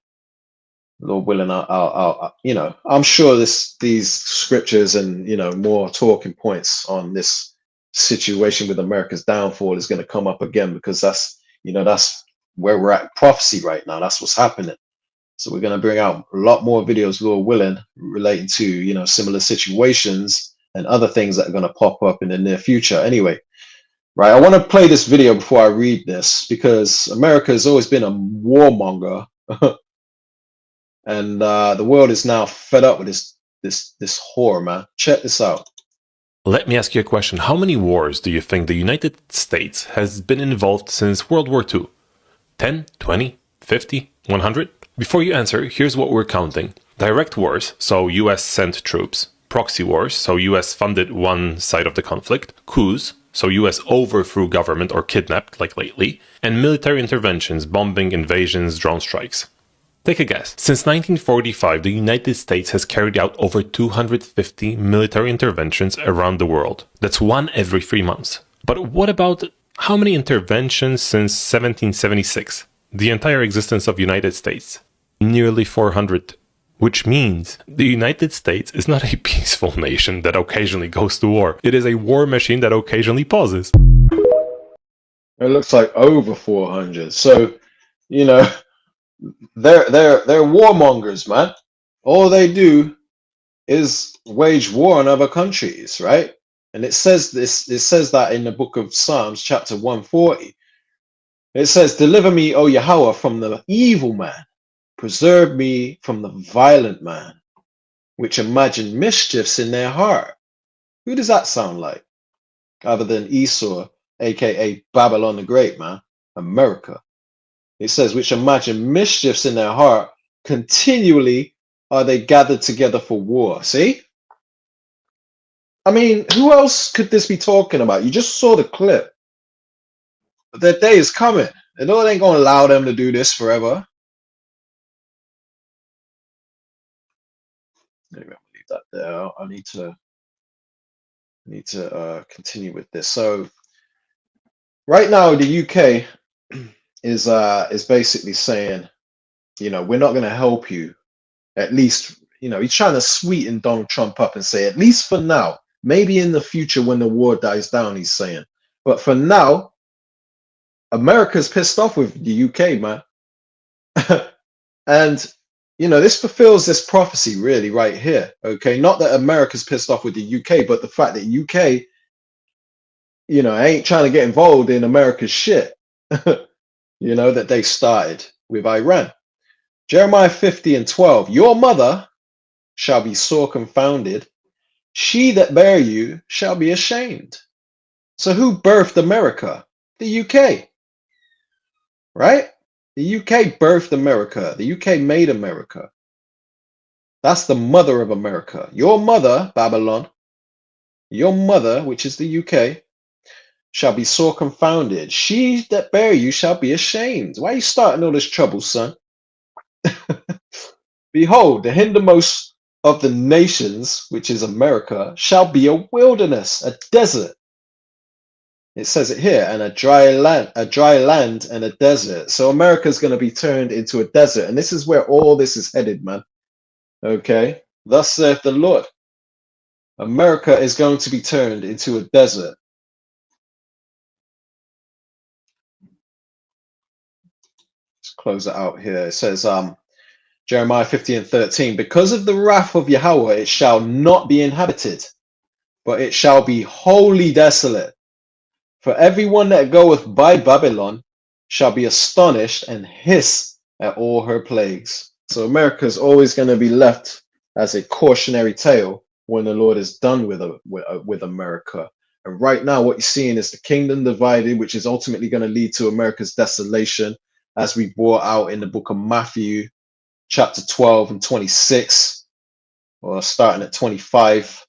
Lord willing, I'm sure these scriptures and more talking points on this situation with America's downfall is going to come up again, because that's where we're at prophecy right now. That's what's happening. So we're going to bring out a lot more videos, Lord willing, relating to similar situations and other things that are going to pop up in the near future. Anyway, right, I want to play this video before I read this, because America has always been a warmonger. And the world is now fed up with this horror, man. Check this out. Let me ask you a question. How many wars do you think the United States has been involved since World War II? 10, 20, 50, 100? Before you answer, here's what we're counting. Direct wars, so US sent troops. Proxy wars, so US funded one side of the conflict. Coups, so US overthrew government or kidnapped, like lately. And military interventions, bombing, invasions, drone strikes. Take a guess. Since 1945, the United States has carried out over 250 military interventions around the world. That's one every 3 months. But what about how many interventions since 1776? The entire existence of the United States? Nearly 400. Which means the United States is not a peaceful nation that occasionally goes to war. It is a war machine that occasionally pauses. It looks like over 400. So, they're warmongers, man. All they do is wage war on other countries, right? And it says that in the book of Psalms, chapter 140. It says, deliver me, O Yahweh, from the evil man. Preserve me from the violent man. which imagine mischiefs in their heart. Who does that sound like? Other than Esau, aka Babylon the Great, man, America. It says, which imagine mischiefs in their heart, continually are they gathered together for war. See? I mean, who else could this be talking about? You just saw the clip. But their day is coming. And no, they ain't gonna allow them to do this forever. Anyway, I'll leave that there. I need to continue with this. So right now the UK is basically saying, you know, we're not gonna help you. At least, you know, he's trying to sweeten Donald Trump up and say, at least for now, maybe in the future when the war dies down, he's saying. But for now, America's pissed off with the UK, man. And, you know, this fulfills this prophecy really right here. Okay. Not that America's pissed off with the UK, but the fact that UK, you know, ain't trying to get involved in America's shit, you know, that they started with Iran. Jeremiah 50:12, your mother shall be sore confounded. She that bare you shall be ashamed. So who birthed America? The UK, right? The UK birthed America. The UK made America. That's the mother of America. Your mother, Babylon, your mother, which is the UK, shall be sore confounded. She that bare you shall be ashamed. Why are you starting all this trouble, son? Behold, the hindermost of the nations, which is America, shall be a wilderness, a desert. It says it here, and a dry land and a desert. So America is going to be turned into a desert. And this is where all this is headed, man. Okay. Thus saith the Lord. America is going to be turned into a desert. Let's close it out here. It says, Jeremiah 50:13, because of the wrath of Yahweh, it shall not be inhabited, but it shall be wholly desolate. For everyone that goeth by Babylon shall be astonished and hiss at all her plagues. So America is always going to be left as a cautionary tale when the Lord is done with America. And right now, what you're seeing is the kingdom divided, which is ultimately going to lead to America's desolation, as we brought out in the book of Matthew, chapter 12 and 26, or starting at 25.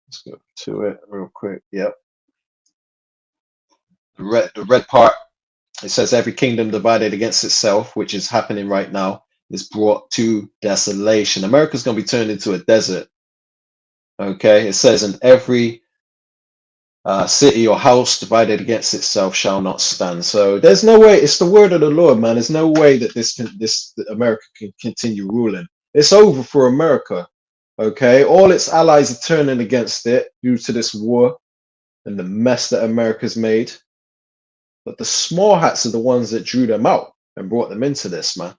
Let's go to it real quick. Yep. The red part, it says every kingdom divided against itself, which is happening right now, is brought to desolation. America's going to be turned into a desert. Okay. It says, and every city or house divided against itself shall not stand. So there's no way. It's the word of the Lord, man. There's no way that that America can continue ruling. It's over for America. Okay, all its allies are turning against it due to this war and the mess that America's made. But the small hats are the ones that drew them out and brought them into this, man.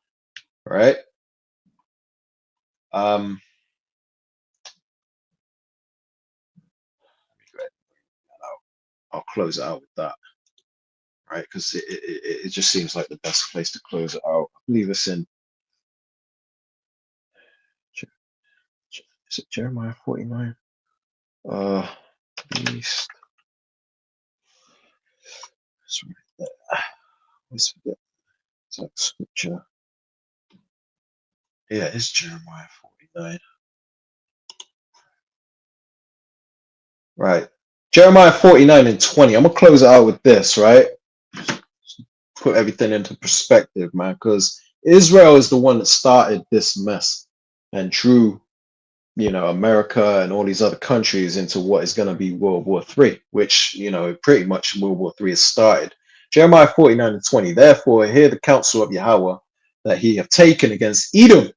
Right? I'll close it out with that, right? Because it just seems like the best place to close it out. I believe it's in, is it Jeremiah 49? East. It's right there. Let's forget that scripture. Yeah, it's Jeremiah 49. Right. Jeremiah 49:20. I'm gonna close it out with this, right? Put everything into perspective, man, because Israel is the one that started this mess and drew, you know, America and all these other countries into what is going to be World War III, which, you know, pretty much World War III has started. Jeremiah 49:20. Therefore, hear the counsel of Yahweh that he have taken against Edom,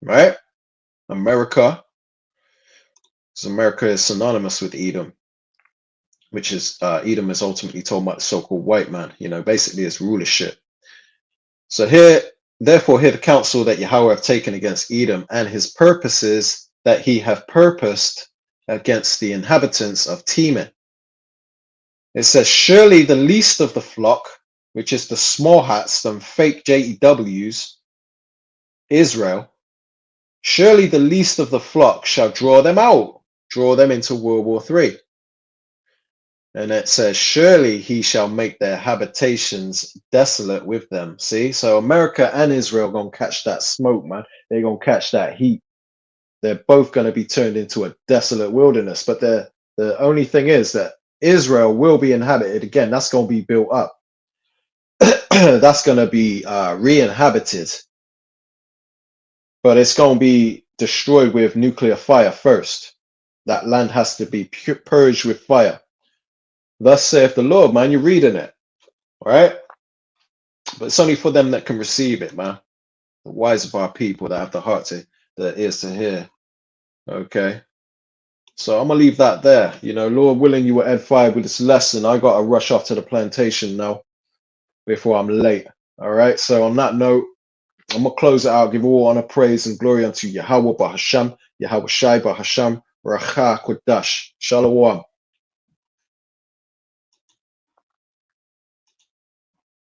right? America. So America is synonymous with Edom, which is Edom is ultimately told about the so-called white man, you know, basically his rulership. So here, therefore, hear the counsel that Yahweh have taken against Edom, and his purposes that he have purposed against the inhabitants of Teman. It says, surely the least of the flock, which is the small hats, them fake JEWs, Israel, Surely the least of the flock shall draw them out, draw them into World War III. And it says, surely he shall make their habitations desolate with them. See, so America and Israel gonna catch that smoke, man. They're gonna catch that heat. They're both gonna be turned into a desolate wilderness. But the only thing is that Israel will be inhabited again. That's gonna be built up. That's gonna be re-inhabited, but it's gonna be destroyed with nuclear fire first. That land has to be purged with fire. Thus saith the Lord, man. You're reading it, all right? But it's only for them that can receive it, man. The wise of our people that have the heart to, the ears to hear. Okay. So I'm gonna leave that there. You know, Lord willing, you will edify with this lesson. I gotta rush off to the plantation now before I'm late. All right. So on that note, I'm gonna close it out. Give all honor, praise, and glory unto Yahweh Bahasham, Yahweh Shai Bahasham, Racha Kodash. Shalom.